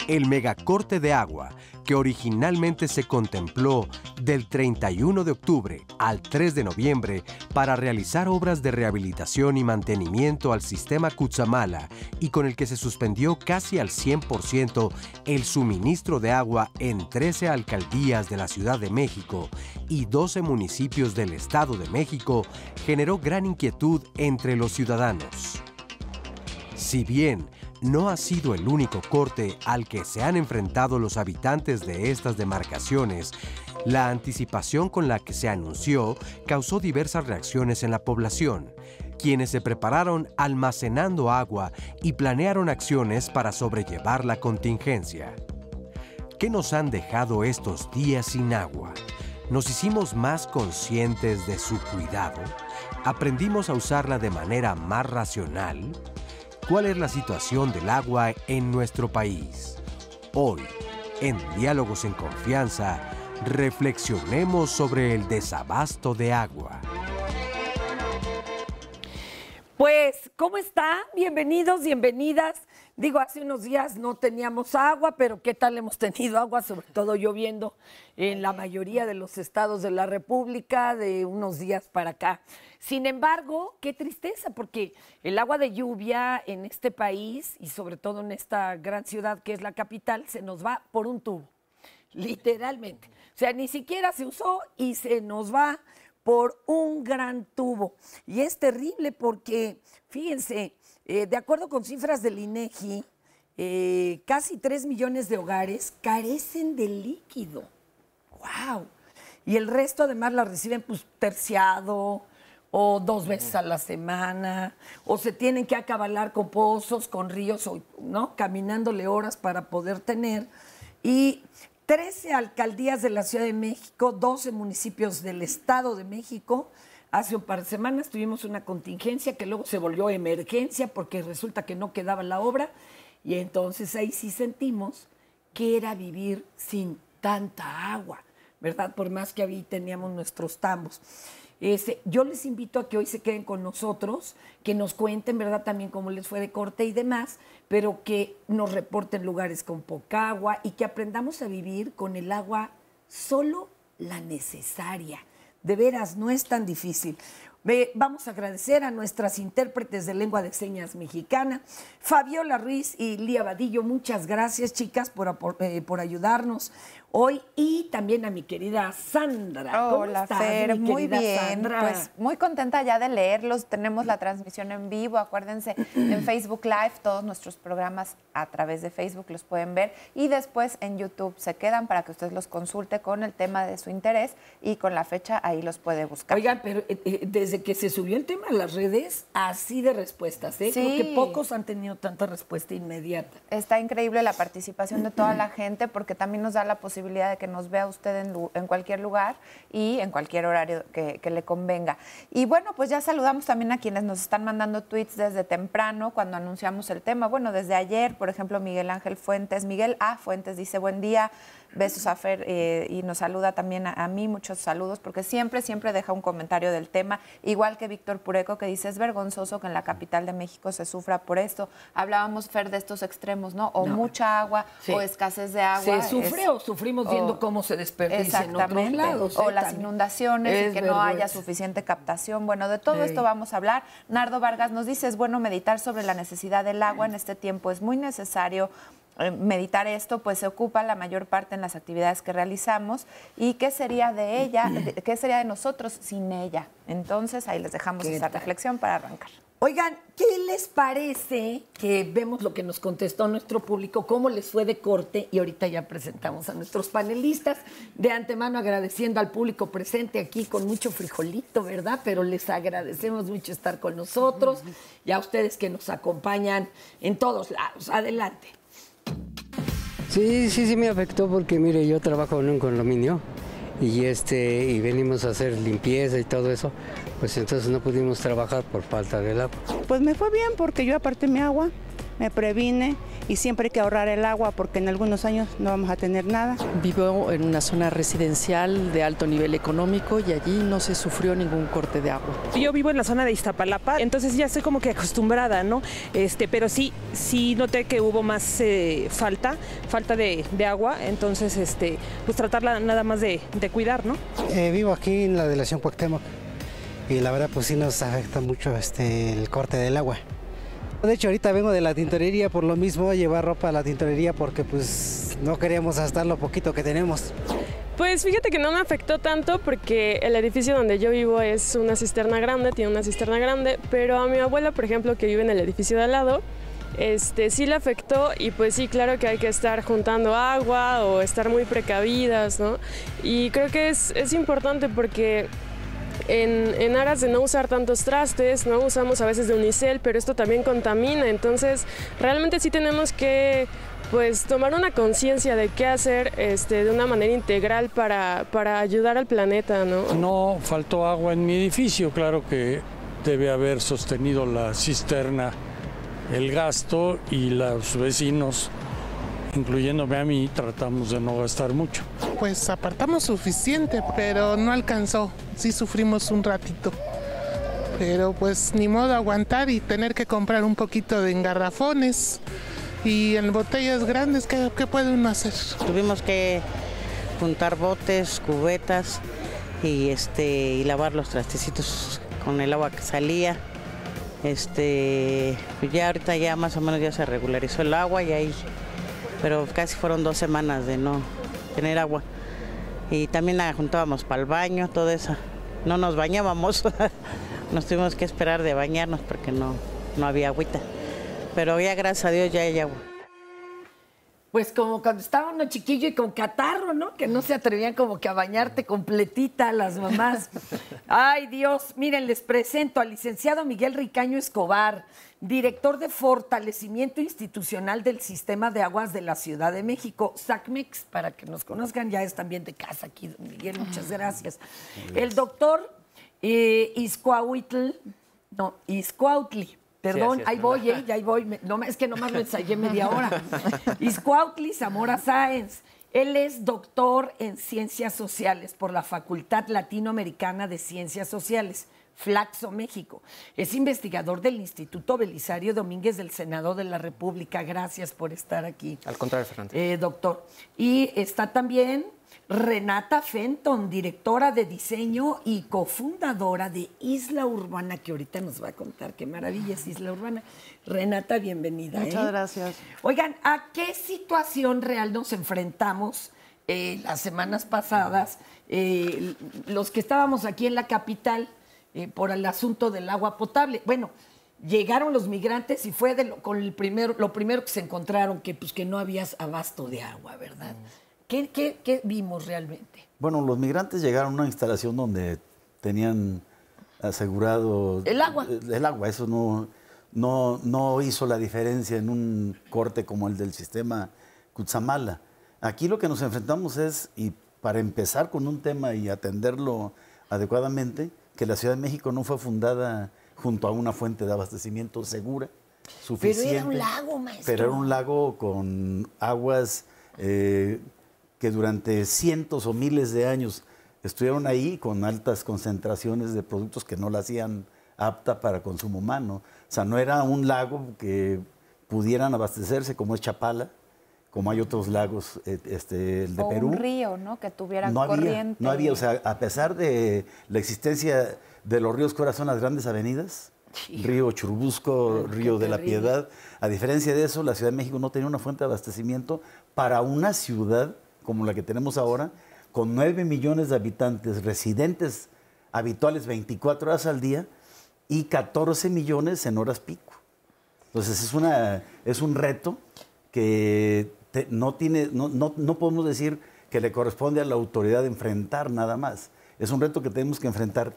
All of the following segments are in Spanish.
El megacorte de agua, que originalmente se contempló del 31 de octubre al 3 de noviembre para realizar obras de rehabilitación y mantenimiento al sistema Cutzamala y con el que se suspendió casi al 100% el suministro de agua en 13 alcaldías de la Ciudad de México y 12 municipios del Estado de México, generó gran inquietud entre los ciudadanos. Si bien no ha sido el único corte al que se han enfrentado los habitantes de estas demarcaciones, la anticipación con la que se anunció causó diversas reacciones en la población, quienes se prepararon almacenando agua y planearon acciones para sobrellevar la contingencia. ¿Qué nos han dejado estos días sin agua? ¿Nos hicimos más conscientes de su cuidado? ¿Aprendimos a usarla de manera más racional? ¿Cuál es la situación del agua en nuestro país? Hoy, en Diálogos en Confianza, reflexionemos sobre el desabasto de agua. Pues, ¿cómo está? Bienvenidos, bienvenidas. Digo, hace unos días no teníamos agua, pero ¿qué tal hemos tenido agua? Sobre todo lloviendo en la mayoría de los estados de la República de unos días para acá. Sin embargo, qué tristeza, porque el agua de lluvia en este país y sobre todo en esta gran ciudad que es la capital, se nos va por un tubo, literalmente. O sea, ni siquiera se usó y se nos va por un gran tubo. Y es terrible porque, fíjense, de acuerdo con cifras del INEGI, casi 3 millones de hogares carecen de líquido. ¡Wow! Y el resto además la reciben pues terciado o 2 veces a la semana, o se tienen que acabalar con pozos, con ríos, ¿no? Caminándole horas para poder tener. Y 13 alcaldías de la Ciudad de México, 12 municipios del Estado de México. Hace un par de semanas tuvimos una contingencia que luego se volvió emergencia porque resulta que no quedaba la obra y entonces ahí sí sentimos que era vivir sin tanta agua, ¿verdad? Por más que ahí teníamos nuestros tambos. Yo les invito a que hoy se queden con nosotros, que nos cuenten, ¿verdad?, también cómo les fue de corte y demás, pero que nos reporten lugares con poca agua y que aprendamos a vivir con el agua solo la necesaria. De veras, no es tan difícil. Vamos a agradecer a nuestras intérpretes de lengua de señas mexicana, Fabiola Ruiz y Lía Vadillo. Muchas gracias, chicas, por ayudarnos hoy, y también a mi querida Sandra. ¿Cómo Hola, estás, Fer, muy bien. Sandra? Pues muy contenta ya de leerlos. Tenemos la transmisión en vivo. Acuérdense, en Facebook Live, todos nuestros programas a través de Facebook los pueden ver. Y después en YouTube se quedan para que usted los consulte con el tema de su interés y con la fecha ahí los puede buscar. Oigan, pero desde que se subió el tema a las redes, así de respuestas, ¿eh? Sí. Creo que pocos han tenido tanta respuesta inmediata. Está increíble la participación de toda la gente porque también nos da la posibilidad de que nos vea usted en cualquier lugar y en cualquier horario que le convenga. Y bueno, pues ya saludamos también a quienes nos están mandando tweets desde temprano cuando anunciamos el tema. Bueno, desde ayer, por ejemplo, Miguel Ángel Fuentes, Miguel A. Fuentes dice, buen día, besos a Fer, y nos saluda también a mí, muchos saludos, porque siempre deja un comentario del tema, igual que Víctor Pureco, que dice, es vergonzoso que en la capital de México se sufra por esto. Hablábamos, Fer, de estos extremos, ¿no? O mucha agua, sí, o escasez de agua. Se sufre o sufrimos viendo cómo se desperdicia en otros lados. O las inundaciones y que no haya suficiente captación. Bueno, de todo esto vamos a hablar. Nardo Vargas nos dice, es bueno meditar sobre la necesidad del agua en este tiempo. Es muy necesario meditar esto, pues se ocupa la mayor parte en las actividades que realizamos. ¿Y qué sería de ella, qué sería de nosotros sin ella? Entonces, ahí les dejamos esa reflexión para arrancar. Oigan, ¿qué les parece que vemos lo que nos contestó nuestro público? ¿Cómo les fue de corte? Y ahorita ya presentamos a nuestros panelistas. De antemano agradeciendo al público presente aquí con mucho frijolito, ¿verdad? Pero les agradecemos mucho estar con nosotros y a ustedes que nos acompañan en todos lados. Adelante. Sí me afectó porque, mire, yo trabajo en un condominio y venimos a hacer limpieza y todo eso, pues entonces no pudimos trabajar por falta del agua. Pues me fue bien porque yo aparté mi agua, me previne y siempre hay que ahorrar el agua porque en algunos años no vamos a tener nada. Vivo en una zona residencial de alto nivel económico y allí no se sufrió ningún corte de agua. Yo vivo en la zona de Iztapalapa, entonces ya estoy como que acostumbrada, ¿no? Pero sí noté que hubo más falta de agua, entonces pues tratarla nada más de cuidar, ¿no? Vivo aquí en la delegación Cuauhtémoc y la verdad pues sí nos afecta mucho el corte del agua. De hecho ahorita vengo de la tintorería por lo mismo, a llevar ropa a la tintorería porque pues no queríamos gastar lo poquito que tenemos. Pues fíjate que no me afectó tanto porque el edificio donde yo vivo es una cisterna grande, tiene una cisterna grande, pero a mi abuela, por ejemplo, que vive en el edificio de al lado, sí le afectó y pues sí, claro que hay que estar juntando agua o estar muy precavidas, ¿no? Y creo que es importante porque en aras de no usar tantos trastes, no usamos a veces de unicel, pero esto también contamina, entonces realmente sí tenemos que pues tomar una conciencia de qué hacer de una manera integral para ayudar al planeta, ¿no? No faltó agua en mi edificio, claro que debe haber sostenido la cisterna el gasto y los vecinos, incluyéndome a mí, tratamos de no gastar mucho. Pues apartamos suficiente, pero no alcanzó. Sí sufrimos un ratito. Pero pues ni modo aguantar y tener que comprar un poquito de engarrafones. Y en botellas grandes, ¿qué puede uno hacer? Tuvimos que juntar botes, cubetas y lavar los trastecitos con el agua que salía. Ya ahorita ya más o menos ya se regularizó el agua y ahí, pero casi fueron 2 semanas de no tener agua. Y también la juntábamos para el baño, todo eso. No nos bañábamos, nos tuvimos que esperar de bañarnos porque no había agüita. Pero ya gracias a Dios ya hay agua. Pues como cuando estaba uno chiquillo y con catarro, ¿no? Que no se atrevían como que a bañarte completita las mamás. Ay, Dios. Miren, les presento al licenciado Miguel Ricaño Escobar, director de Fortalecimiento Institucional del Sistema de Aguas de la Ciudad de México, SACMEX, para que nos conozcan, ya es también de casa aquí, don Miguel, muchas gracias. El doctor Izcuautli, perdón, sí, ahí voy, ya ahí voy. Es que nomás lo ensayé media hora. Izcuautli Zamora Sáenz. Él es doctor en Ciencias Sociales por la Facultad Latinoamericana de Ciencias Sociales, Flaxo, México. Es investigador del Instituto Belisario Domínguez del Senado de la República. Gracias por estar aquí. Al contrario, Fernanda. Doctor. Y está también Renata Fenton, directora de diseño y cofundadora de Isla Urbana, que ahorita nos va a contar qué maravilla es Isla Urbana. Renata, bienvenida. Muchas gracias. Oigan, ¿a qué situación real nos enfrentamos las semanas pasadas? Los que estábamos aquí en la capital por el asunto del agua potable. Bueno, llegaron los migrantes y fue lo primero que se encontraron, que no había abasto de agua, ¿verdad? ¿Qué vimos realmente? Bueno, los migrantes llegaron a una instalación donde tenían asegurado el agua. El agua, eso no hizo la diferencia en un corte como el del sistema Cutzamala. Aquí lo que nos enfrentamos es, y para empezar con un tema y atenderlo adecuadamente, que la Ciudad de México no fue fundada junto a una fuente de abastecimiento segura, suficiente. Pero era un lago, maestro. Pero era un lago con aguas que durante cientos o miles de años estuvieron ahí con altas concentraciones de productos que no la hacían apta para consumo humano. O sea, no era un lago que pudieran abastecerse como es Chapala, como hay otros lagos, el de Perú. Un río, ¿no? Que tuvieran corriente. No había, o sea, a pesar de la existencia de los ríos que ahora son las grandes avenidas, Río Churubusco, Río de la Piedad, a diferencia de eso, la Ciudad de México no tenía una fuente de abastecimiento para una ciudad como la que tenemos ahora, con 9 millones de habitantes, residentes habituales 24 horas al día y 14 millones en horas pico. Entonces es un reto que no podemos decir que le corresponde a la autoridad enfrentar nada más. Es un reto que tenemos que enfrentar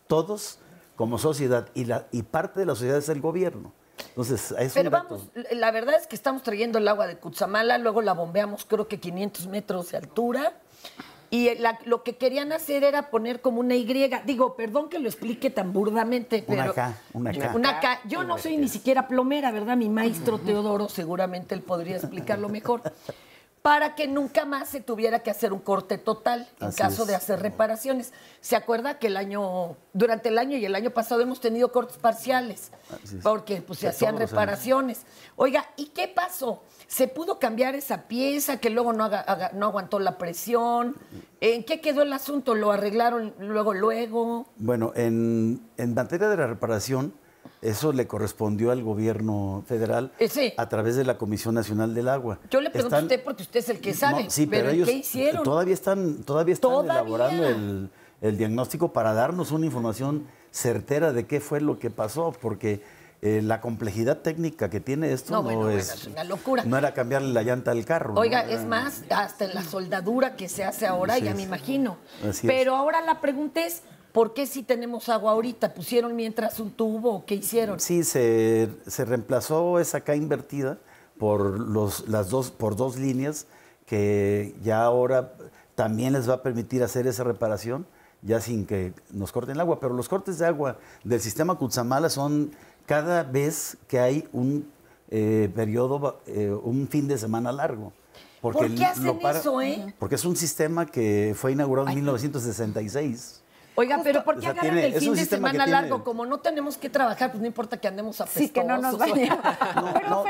todos como sociedad y parte de la sociedad es el gobierno. Entonces, pero vamos, la verdad es que estamos trayendo el agua de Cutzamala, luego la bombeamos creo que 500 metros de altura Y lo que querían hacer era poner como una Y. Digo, perdón que lo explique tan burdamente, pero... Una K. Una K. Yo no soy ni siquiera plomera, ¿verdad? Mi maestro Teodoro seguramente él podría explicarlo mejor. Para que nunca más se tuviera que hacer un corte total en caso de hacer reparaciones. ¿Se acuerda que durante el año y el año pasado hemos tenido cortes parciales? Porque pues, se hacían reparaciones. Oiga, ¿y qué pasó? ¿Se pudo cambiar esa pieza que luego no aguantó la presión? ¿En qué quedó el asunto? ¿Lo arreglaron luego? Bueno, en materia de la reparación, eso le correspondió al gobierno federal a través de la Comisión Nacional del Agua. Yo le pregunto a usted porque usted es el que sabe, no, sí, pero ellos ¿qué hicieron? Todavía están elaborando el diagnóstico para darnos una información certera de qué fue lo que pasó, porque la complejidad técnica que tiene esto es una locura. No era cambiarle la llanta al carro. Oiga, ¿no? es más, hasta en la soldadura que se hace ahora, ya me imagino. Así pero ahora la pregunta es, ¿por qué si tenemos agua ahorita? ¿Pusieron mientras un tubo o qué hicieron? Sí, se reemplazó esa K invertida por dos líneas que ya ahora también les va a permitir hacer esa reparación, ya sin que nos corten el agua. Pero los cortes de agua del sistema Cutzamala son cada vez que hay un periodo, un fin de semana largo. ¿Por qué hacen eso, Porque es un sistema que fue inaugurado en 1966. Oiga, pero ¿por qué agarran el fin de semana largo? Tiene... Como no tenemos que trabajar, pues no importa que andemos apestosos. Sí, que no nos bañemos.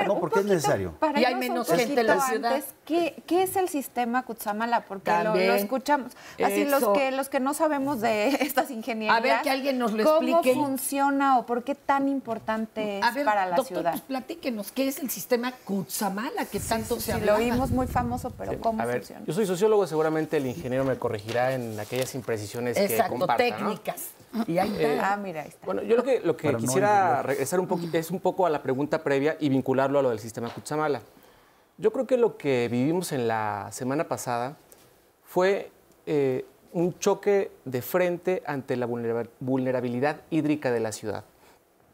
No, porque es necesario. Y hay menos gente en la ciudad. ¿Qué es el sistema Cutzamala? Porque lo escuchamos. Así los que no sabemos de estas ingenierías. A ver, que alguien nos lo explique. ¿Cómo funciona o por qué tan importante es para la ciudad? Pues platíquenos, ¿qué es el sistema Cutzamala que tanto se habla? Lo oímos muy famoso, pero ¿cómo funciona? Yo soy sociólogo, seguramente el ingeniero me corregirá en aquellas imprecisiones que comparta, técnicas. ¿no? Y ahí está. Mira, ahí está. Bueno, yo lo que quisiera regresar un poquito es un poco a la pregunta previa y vincularlo a lo del sistema Cutzamala. Yo creo que lo que vivimos en la semana pasada fue un choque de frente ante la vulnerabilidad hídrica de la ciudad.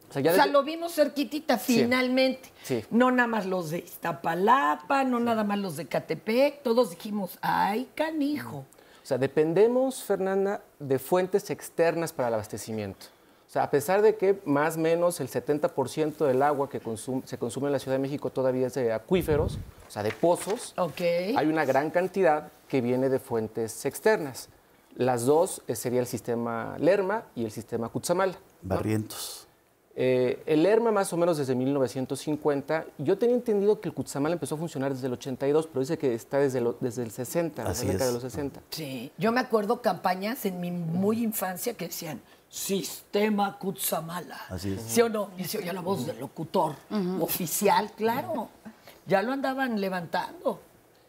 O sea, lo vimos cerquitita finalmente. Sí. No nada más los de Iztapalapa, no nada más los de Catepec, todos dijimos, ¡ay, canijo! O sea, dependemos, Fernanda, de fuentes externas para el abastecimiento. O sea, a pesar de que más o menos el 70% del agua que se consume en la Ciudad de México todavía es de acuíferos, o sea, de pozos, hay una gran cantidad que viene de fuentes externas. Las dos sería el sistema Lerma y el sistema Cutzamala, ¿no? Barrientos. El Lerma más o menos desde 1950. Yo tenía entendido que el Cutzamala empezó a funcionar desde el 82, pero dice que está desde el 60, desde la década de los 60. Sí, yo me acuerdo campañas en mi muy infancia que decían Sistema Cutzamala. Así es. ¿Sí o no? Y se oía la voz del locutor oficial, claro. Ya lo andaban levantando.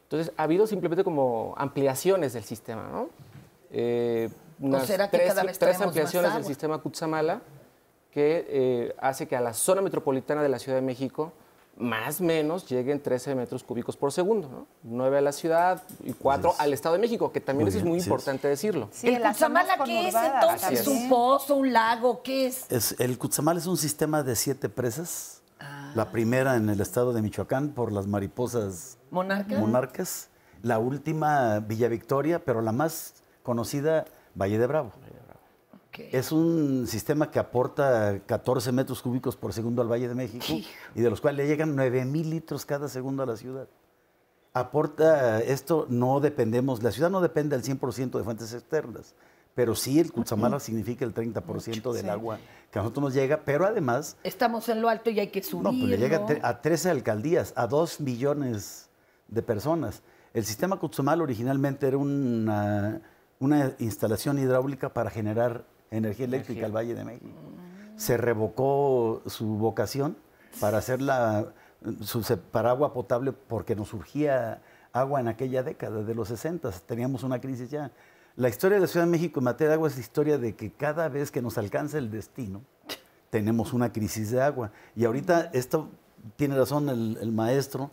Entonces, ha habido simplemente como ampliaciones del sistema, ¿no? ¿O será que cada vez tres traemos ampliaciones más del agua? sistema Cutzamala que hace que a la zona metropolitana de la Ciudad de México más o menos lleguen 13 metros cúbicos por segundo, ¿no? 9 a la ciudad y 4 al Estado de México, que también eso es muy importante decirlo. Sí, ¿El Cutzamala qué es entonces? ¿Es un pozo, un lago? ¿Qué es? El Cutzamala es un sistema de 7 presas. La primera en el estado de Michoacán por las mariposas monarcas. La última, Villa Victoria, pero la más conocida, Valle de Bravo. Es un sistema que aporta 14 metros cúbicos por segundo al Valle de México y de los cuales le llegan 9,000 litros cada segundo a la ciudad. Aporta, esto no dependemos, la ciudad no depende al 100% de fuentes externas, pero sí el Cutzamala significa el 30% del agua que a nosotros nos llega, pero además... Estamos en lo alto y hay que subir. No, pues le llega a 13 alcaldías, a 2 millones de personas. El sistema Cutzamala originalmente era una instalación hidráulica para generar energía eléctrica al Valle de México. Se revocó su vocación para hacer para agua potable porque nos surgía agua en aquella década de los 60. Teníamos una crisis ya. La historia de la Ciudad de México en materia de agua es la historia de que cada vez que nos alcanza el destino, tenemos una crisis de agua. Y ahorita, esto tiene razón el maestro,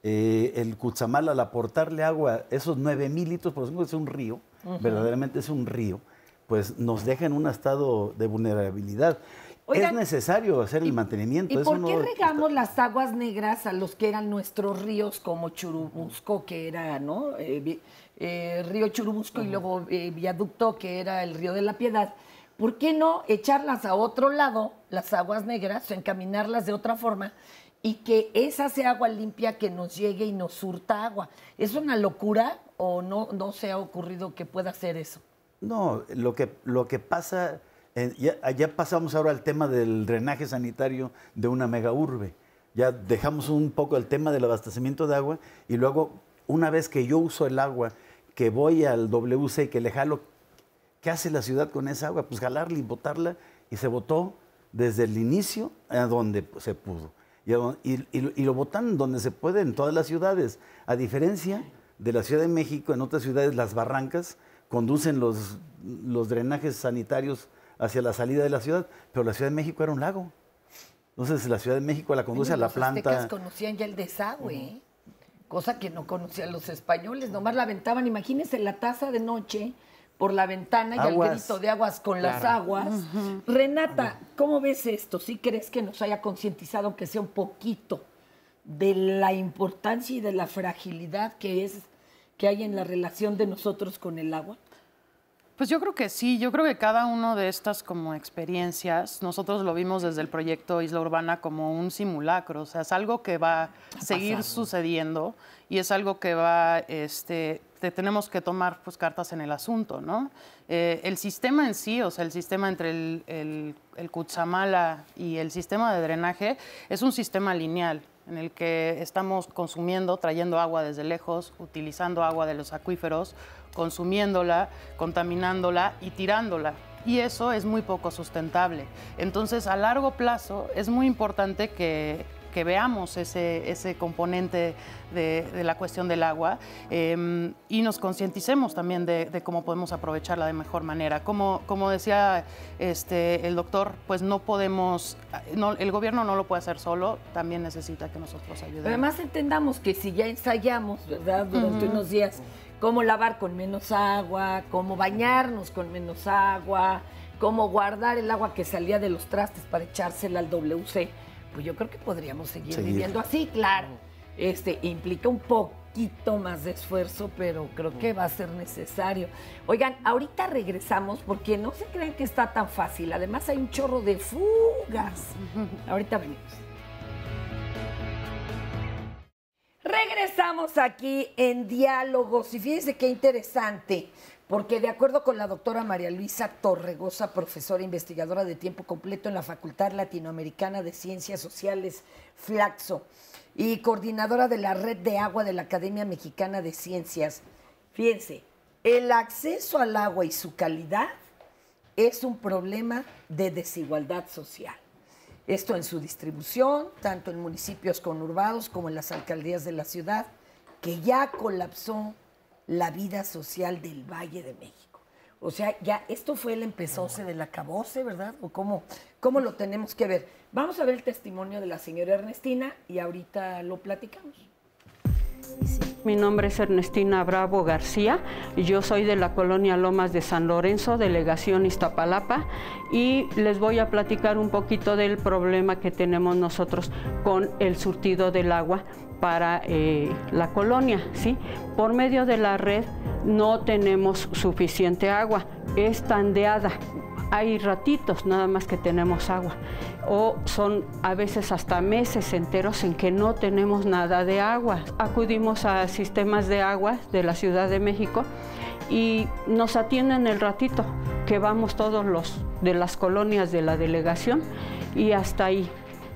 el Cutzamala, al aportarle agua, esos 9,000 litros, por ejemplo, es un río, verdaderamente es un río, pues nos deja en un estado de vulnerabilidad. Oigan, es necesario hacer el mantenimiento. ¿Y por qué regamos las aguas negras a los que eran nuestros ríos como Churubusco, que era, ¿no? río Churubusco y luego viaducto, que era el río de la Piedad. ¿Por qué no echarlas a otro lado, las aguas negras, o encaminarlas de otra forma y que esa sea agua limpia que nos llegue y nos surta agua? ¿Es una locura o no se ha ocurrido que pueda hacer eso? No, lo que pasa, ya pasamos ahora al tema del drenaje sanitario de una megaurbe. Ya dejamos un poco el tema del abastecimiento de agua y luego, una vez que yo uso el agua, que voy al WC y que le jalo, ¿qué hace la ciudad con esa agua? Pues jalarla y botarla, y se botó desde el inicio a donde se pudo. Y lo botan donde se puede en todas las ciudades. A diferencia de la Ciudad de México, en otras ciudades las barrancas conducen los drenajes sanitarios hacia la salida de la ciudad, pero la Ciudad de México era un lago. Entonces la Ciudad de México la conduce a la planta. Los aztecas conocían ya el desagüe, cosa que no conocían los españoles, nomás la aventaban, imagínense la taza de noche por la ventana y al grito de aguas con las aguas. Renata, ¿cómo ves esto? ¿Sí crees que nos haya concientizado que sea un poquito de la importancia y de la fragilidad que hay en la relación de nosotros con el agua? Pues yo creo que sí, yo creo que cada una de estas como experiencias, nosotros lo vimos desde el proyecto Isla Urbana como un simulacro, o sea, es algo que va a seguir sucediendo y es algo que tenemos que tomar pues cartas en el asunto, ¿no? El sistema en sí, o sea, el sistema entre el Cutzamala y el sistema de drenaje es un sistema lineal en el que estamos consumiendo, trayendo agua desde lejos, utilizando agua de los acuíferos, consumiéndola, contaminándola y tirándola. Y eso es muy poco sustentable. Entonces, a largo plazo, es muy importante que veamos ese componente de la cuestión del agua y nos concienticemos también de cómo podemos aprovecharla de mejor manera. Como decía el doctor, pues no podemos, el gobierno no lo puede hacer solo, también necesita que nosotros ayudemos. Además entendamos que si ya ensayamos, ¿verdad?, durante unos días, cómo lavar con menos agua, cómo bañarnos con menos agua, cómo guardar el agua que salía de los trastes para echársela al WC, pues yo creo que podríamos seguir viviendo así, claro. Implica un poquito más de esfuerzo, pero creo que va a ser necesario. Oigan, ahorita regresamos porque no se crean que está tan fácil. Además hay un chorro de fugas. Ahorita venimos. Regresamos aquí en Diálogos y fíjense qué interesante, porque de acuerdo con la doctora María Luisa Torregosa, profesora investigadora de tiempo completo en la Facultad Latinoamericana de Ciencias Sociales, Flaxo, y coordinadora de la Red de Agua de la Academia Mexicana de Ciencias, fíjense, el acceso al agua y su calidad es un problema de desigualdad social. Esto en su distribución, tanto en municipios conurbados como en las alcaldías de la ciudad, que ya colapsó la vida social del Valle de México. O sea, ya esto fue el empezóse del acabose, ¿verdad? ¿O cómo lo tenemos que ver? Vamos a ver el testimonio de la señora Ernestina y ahorita lo platicamos. Mi nombre es Ernestina Bravo García, yo soy de la colonia Lomas de San Lorenzo, delegación Iztapalapa, y les voy a platicar un poquito del problema que tenemos nosotros con el surtido del agua para la colonia, ¿sí? Por medio de la red no tenemos suficiente agua, es tandeada. Hay ratitos nada más que tenemos agua, o son a veces hasta meses enteros en que no tenemos nada de agua. Acudimos a sistemas de agua de la Ciudad de México y nos atienden el ratito que vamos todos los de las colonias de la delegación y hasta ahí.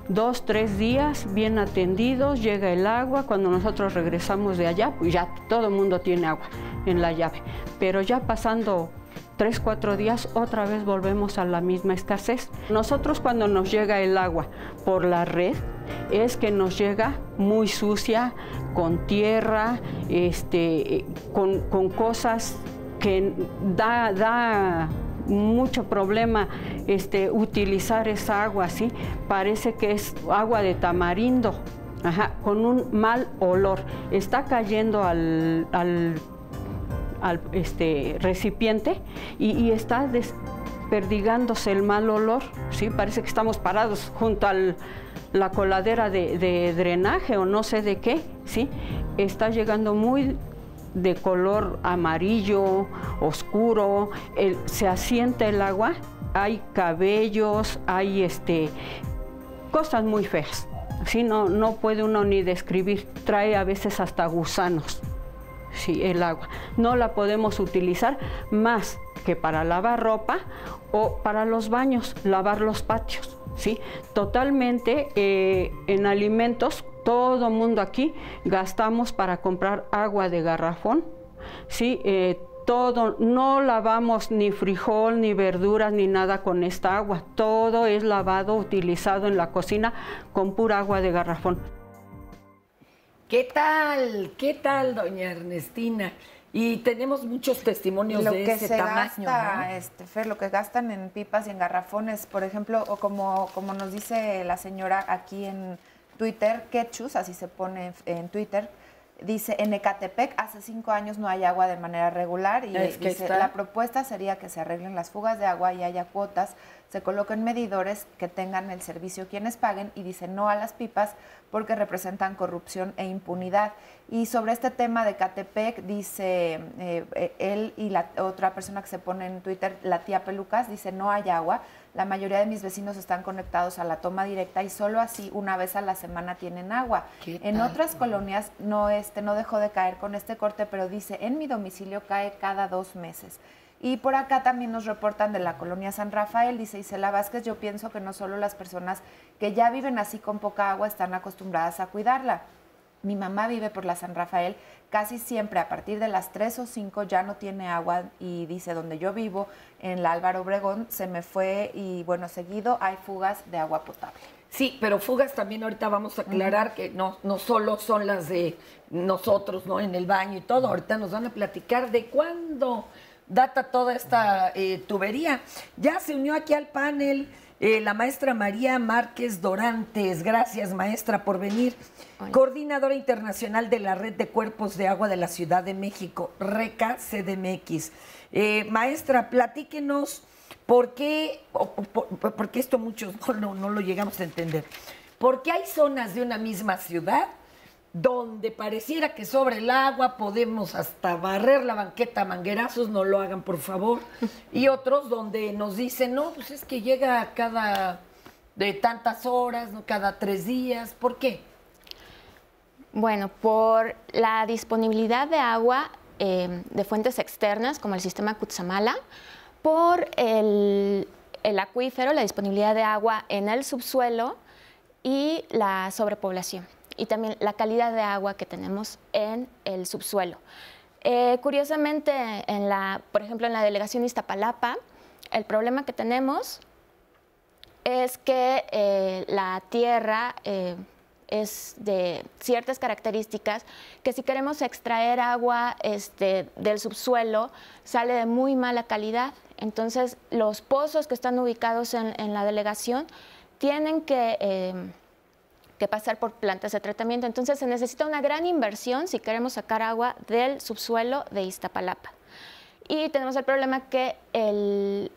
2, 3 días bien atendidos, llega el agua, cuando nosotros regresamos de allá, pues ya todo el mundo tiene agua en la llave, pero ya pasando 3, 4 días, otra vez volvemos a la misma escasez. Nosotros cuando nos llega el agua por la red, es que nos llega muy sucia, con tierra, con cosas que da mucho problema utilizar esa agua, ¿sí? Parece que es agua de tamarindo, con un mal olor. Está cayendo al recipiente y está desperdigándose el mal olor, ¿sí? Parece que estamos parados junto a la coladera de drenaje o no sé de qué, ¿sí? Está llegando muy de color amarillo, oscuro, se asienta el agua, hay cabellos, hay cosas muy feas. ¿Sí? No puede uno ni describir, trae a veces hasta gusanos, sí, el agua. No la podemos utilizar más que para lavar ropa o para los baños, lavar los patios, ¿sí? Totalmente en alimentos, todo mundo aquí gastamos para comprar agua de garrafón, ¿sí? Todo, no lavamos ni frijol, ni verduras, ni nada con esta agua. Todo es lavado, utilizado en la cocina con pura agua de garrafón. ¿Qué tal? ¿Qué tal, doña Ernestina? Y tenemos muchos testimonios de ese tamaño, ¿no? Fer, lo que gastan en pipas y en garrafones, por ejemplo, o como nos dice la señora aquí en Twitter, Ketchus, así se pone en Twitter, dice, en Ecatepec hace 5 años no hay agua de manera regular y dice, la propuesta sería que se arreglen las fugas de agua y haya cuotas, se coloquen medidores que tengan el servicio quienes paguen y dice no a las pipas porque representan corrupción e impunidad. Y sobre este tema de Ecatepec, dice él y la otra persona que se pone en Twitter, la tía Pelucas, dice no hay agua. La mayoría de mis vecinos están conectados a la toma directa y solo así una vez a la semana tienen agua. En otras colonias no dejó de caer con este corte, pero dice, en mi domicilio cae cada 2 meses. Y por acá también nos reportan de la colonia San Rafael, dice Isela Vázquez, yo pienso que no solo las personas que ya viven así con poca agua están acostumbradas a cuidarla. Mi mamá vive por la San Rafael, casi siempre a partir de las 3 o 5 ya no tiene agua y dice, donde yo vivo, en la Álvaro Obregón, se me fue y bueno, seguido hay fugas de agua potable. Sí, pero fugas también ahorita vamos a aclarar que no solo son las de nosotros, ¿no? En el baño y todo, ahorita nos van a platicar de cuándo data toda esta tubería. Ya se unió aquí al panel la maestra María Márquez Dorantes. Gracias, maestra, por venir. Hola. Coordinadora internacional de la Red de Cuerpos de Agua de la Ciudad de México, RECA CDMX. Maestra, platíquenos por qué, porque esto muchos no lo llegamos a entender. ¿Por qué hay zonas de una misma ciudad donde pareciera que sobre el agua podemos hasta barrer la banqueta a manguerazos, no lo hagan por favor, y otros donde nos dicen, no, pues es que llega cada de tantas horas, no cada 3 días? ¿Por qué? Bueno, por la disponibilidad de agua de fuentes externas como el sistema Cutzamala, por el acuífero, la disponibilidad de agua en el subsuelo y la sobrepoblación. Y también la calidad de agua que tenemos en el subsuelo. Curiosamente, por ejemplo, en la delegación de Iztapalapa, el problema que tenemos es que la tierra es de ciertas características que si queremos extraer agua del subsuelo sale de muy mala calidad. Entonces, los pozos que están ubicados en la delegación tienen que pasar por plantas de tratamiento. Entonces se necesita una gran inversión si queremos sacar agua del subsuelo de Iztapalapa. Y tenemos el problema que el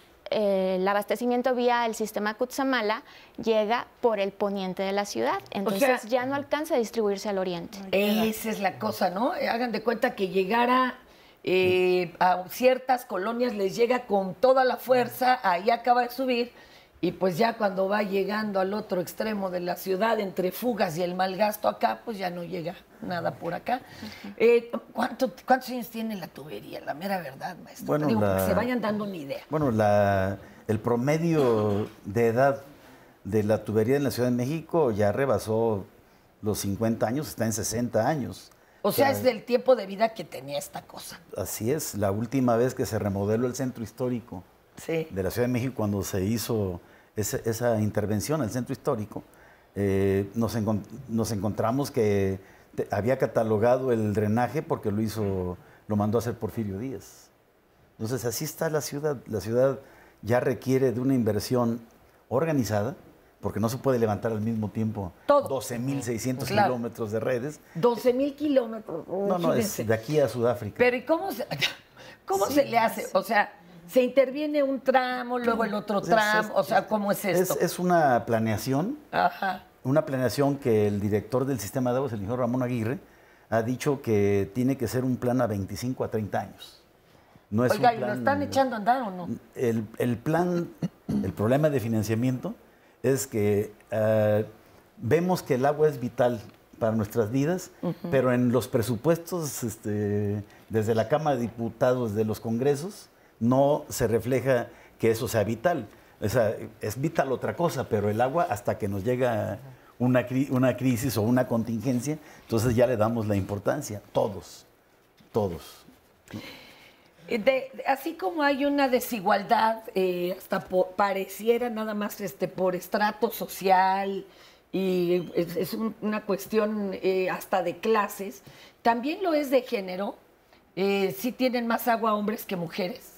abastecimiento vía el sistema Cutzamala llega por el poniente de la ciudad. Entonces ya no alcanza a distribuirse al oriente. Esa es la cosa, ¿no? Hagan de cuenta que llegara a ciertas colonias, les llega con toda la fuerza, ahí acaba de subir. Y pues ya cuando va llegando al otro extremo de la ciudad, entre fugas y el mal gasto acá, pues ya no llega nada por acá. ¿Cuántos años tiene la tubería? La mera verdad, maestro. Bueno, para que se vayan dando una idea. Bueno, el promedio de edad de la tubería en la Ciudad de México ya rebasó los 50 años, está en 60 años. O sea, es del tiempo de vida que tenía esta cosa. Así es. La última vez que se remodeló el centro histórico de la Ciudad de México, cuando se hizo esa intervención al centro histórico, nos encontramos que había catalogado el drenaje porque lo mandó a hacer Porfirio Díaz. Entonces así está la ciudad. La ciudad ya requiere de una inversión organizada, porque no se puede levantar al mismo tiempo 12.600 kilómetros de redes. 12.000 kilómetros. No, es de aquí a Sudáfrica. Pero ¿y cómo se le hace? O sea, ¿se interviene un tramo, luego el otro tramo? O sea, ¿cómo es esto? Es una planeación. Ajá. Una planeación que el director del sistema de aguas, el ingeniero Ramón Aguirre, ha dicho que tiene que ser un plan a 25 a 30 años. No es Oiga, un plan, ¿y lo están echando a andar o no? El plan, el problema de financiamiento es que vemos que el agua es vital para nuestras vidas, pero en los presupuestos desde la Cámara de Diputados, de los congresos, no se refleja que eso sea vital. O sea, es vital otra cosa, pero el agua hasta que nos llega una crisis o una contingencia, entonces ya le damos la importancia, todos. Así como hay una desigualdad, hasta pareciera nada más por estrato social, y es una cuestión hasta de clases, también lo es de género. ¿Sí tienen más agua hombres que mujeres?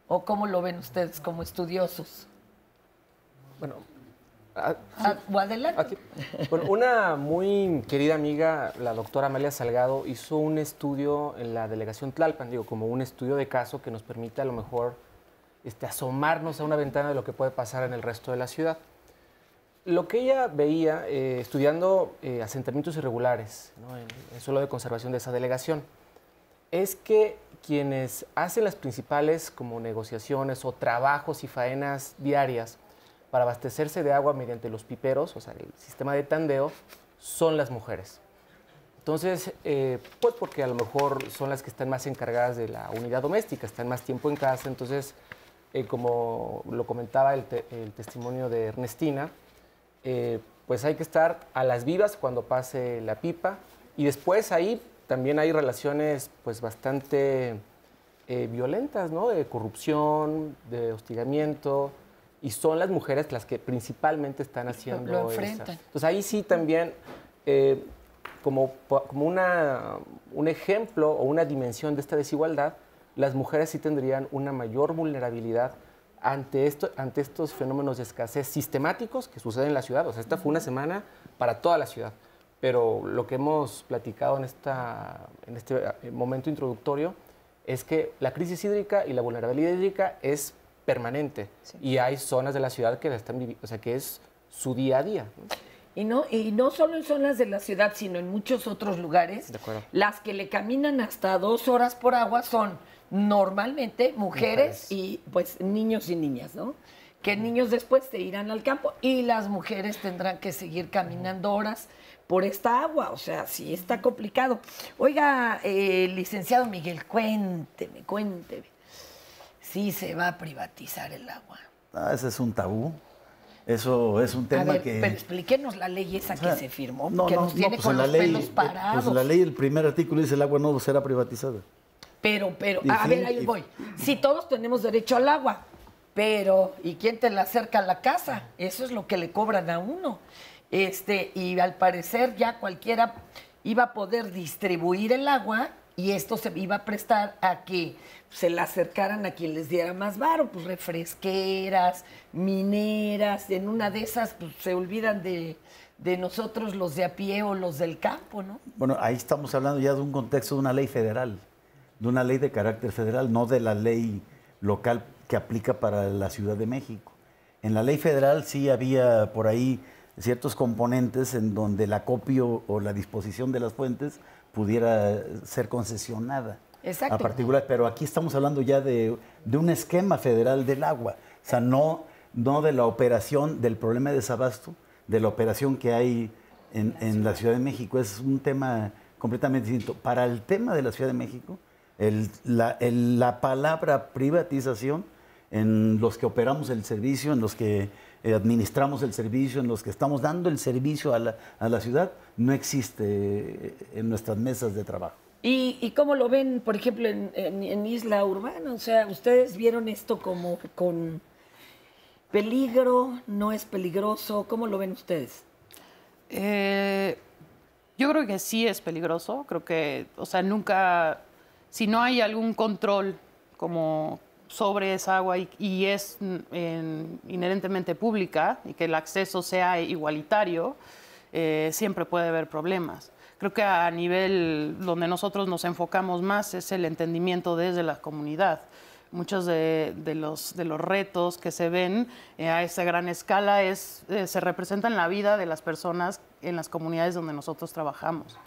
¿O cómo lo ven ustedes como estudiosos? Bueno, adelante. Aquí. Bueno, una muy querida amiga, la doctora Amalia Salgado, hizo un estudio en la delegación Tlalpan, como un estudio de caso que nos permite a lo mejor asomarnos a una ventana de lo que puede pasar en el resto de la ciudad. Lo que ella veía estudiando asentamientos irregulares, ¿no?, en suelo de conservación de esa delegación, es que quienes hacen las principales como negociaciones o trabajos y faenas diarias para abastecerse de agua mediante los piperos, o sea, el sistema de tandeo, son las mujeres. Entonces, pues porque a lo mejor son las que están más encargadas de la unidad doméstica, están más tiempo en casa. Entonces, como lo comentaba el testimonio de Ernestina, pues hay que estar a las vivas cuando pase la pipa, y después ahí también hay relaciones pues bastante violentas, ¿no?, de corrupción, de hostigamiento, y son las mujeres las que principalmente están haciendo lo enfrentan. Entonces ahí sí también como un ejemplo o una dimensión de esta desigualdad, las mujeres sí tendrían una mayor vulnerabilidad ante estos fenómenos de escasez sistemáticos que suceden en la ciudad. O sea, esta fue una semana para toda la ciudad. Pero lo que hemos platicado en este momento introductorio es que la crisis hídrica y la vulnerabilidad hídrica es permanente. Sí. Y hay zonas de la ciudad que la están viviendo, o sea, que es su día a día, ¿no? Y no solo en zonas de la ciudad, sino en muchos otros lugares. De acuerdo. Las que le caminan hasta 2 horas por agua son normalmente mujeres y pues niños y niñas, ¿no? Que niños después se irán al campo y las mujeres tendrán que seguir caminando horas por esta agua. O sea, sí está complicado. Oiga, licenciado Miguel, cuénteme. Sí se va a privatizar el agua. Ese es un tabú. Eso es un tema que... Pero explíquenos la ley esa que se firmó, que nos tiene con los pelos parados. Pues la ley, el primer artículo dice el agua no será privatizada. Pero, a ver, ahí voy. Sí, todos tenemos derecho al agua, pero ¿y quién te la acerca a la casa? Eso es lo que le cobran a uno. Y al parecer ya cualquiera iba a poder distribuir el agua y esto se iba a prestar a que se la acercaran a quien les diera más varo, pues refresqueras, mineras, en una de esas pues, se olvidan de nosotros los de a pie o los del campo, ¿no? Bueno, ahí estamos hablando ya de un contexto de una ley federal, de una ley de carácter federal, no de la ley local que aplica para la Ciudad de México. En la ley federal sí había por ahí ciertos componentes en donde el acopio o la disposición de las fuentes pudiera ser concesionada. Exacto. A particular, pero aquí estamos hablando ya de un esquema federal del agua, o sea, no de la operación del problema de desabasto, de la operación que hay en la Ciudad de México. Es un tema completamente distinto. Para el tema de la Ciudad de México, la palabra privatización, en los que operamos el servicio, en los que administramos el servicio, en los que estamos dando el servicio a la ciudad, no existe en nuestras mesas de trabajo. ¿Y cómo lo ven, por ejemplo, en Isla Urbana? O sea, ¿ustedes vieron esto como con peligro? ¿No es peligroso? ¿Cómo lo ven ustedes? Yo creo que sí es peligroso. Creo que, o sea, nunca, si no hay algún control como sobre esa agua y es inherentemente pública y que el acceso sea igualitario, siempre puede haber problemas. Creo que a nivel donde nosotros nos enfocamos más es el entendimiento desde la comunidad. Muchos de los retos que se ven a esa gran escala se representan en la vida de las personas en las comunidades donde nosotros trabajamos.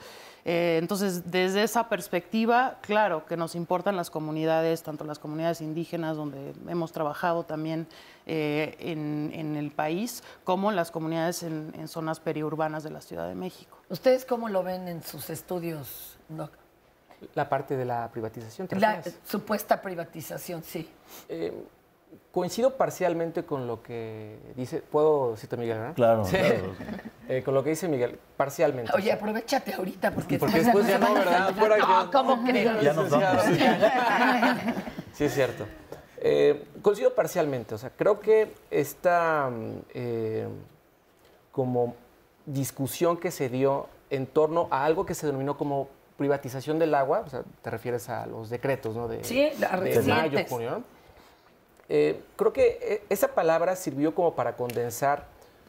Entonces, desde esa perspectiva, claro que nos importan las comunidades, tanto las comunidades indígenas, donde hemos trabajado también en el país, como las comunidades en zonas periurbanas de la Ciudad de México. ¿Ustedes cómo lo ven en sus estudios, Doc? La parte de la privatización. La supuesta privatización, sí. Coincido parcialmente con lo que dice. ¿Puedo decirte, Miguel? ¿verdad? Claro, sí. Claro. Con lo que dice Miguel, parcialmente. Oye, aprovechate ahorita porque después ya no, ¿verdad? No, ¿cómo crees? Ya nos vamos. Sí, es cierto. Coincido parcialmente. O sea, creo que esta como discusión que se dio en torno a algo que se denominó como privatización del agua, o sea, te refieres a los decretos, ¿no? Sí, de mayo, junio, ¿no? Creo que esa palabra sirvió como para condensar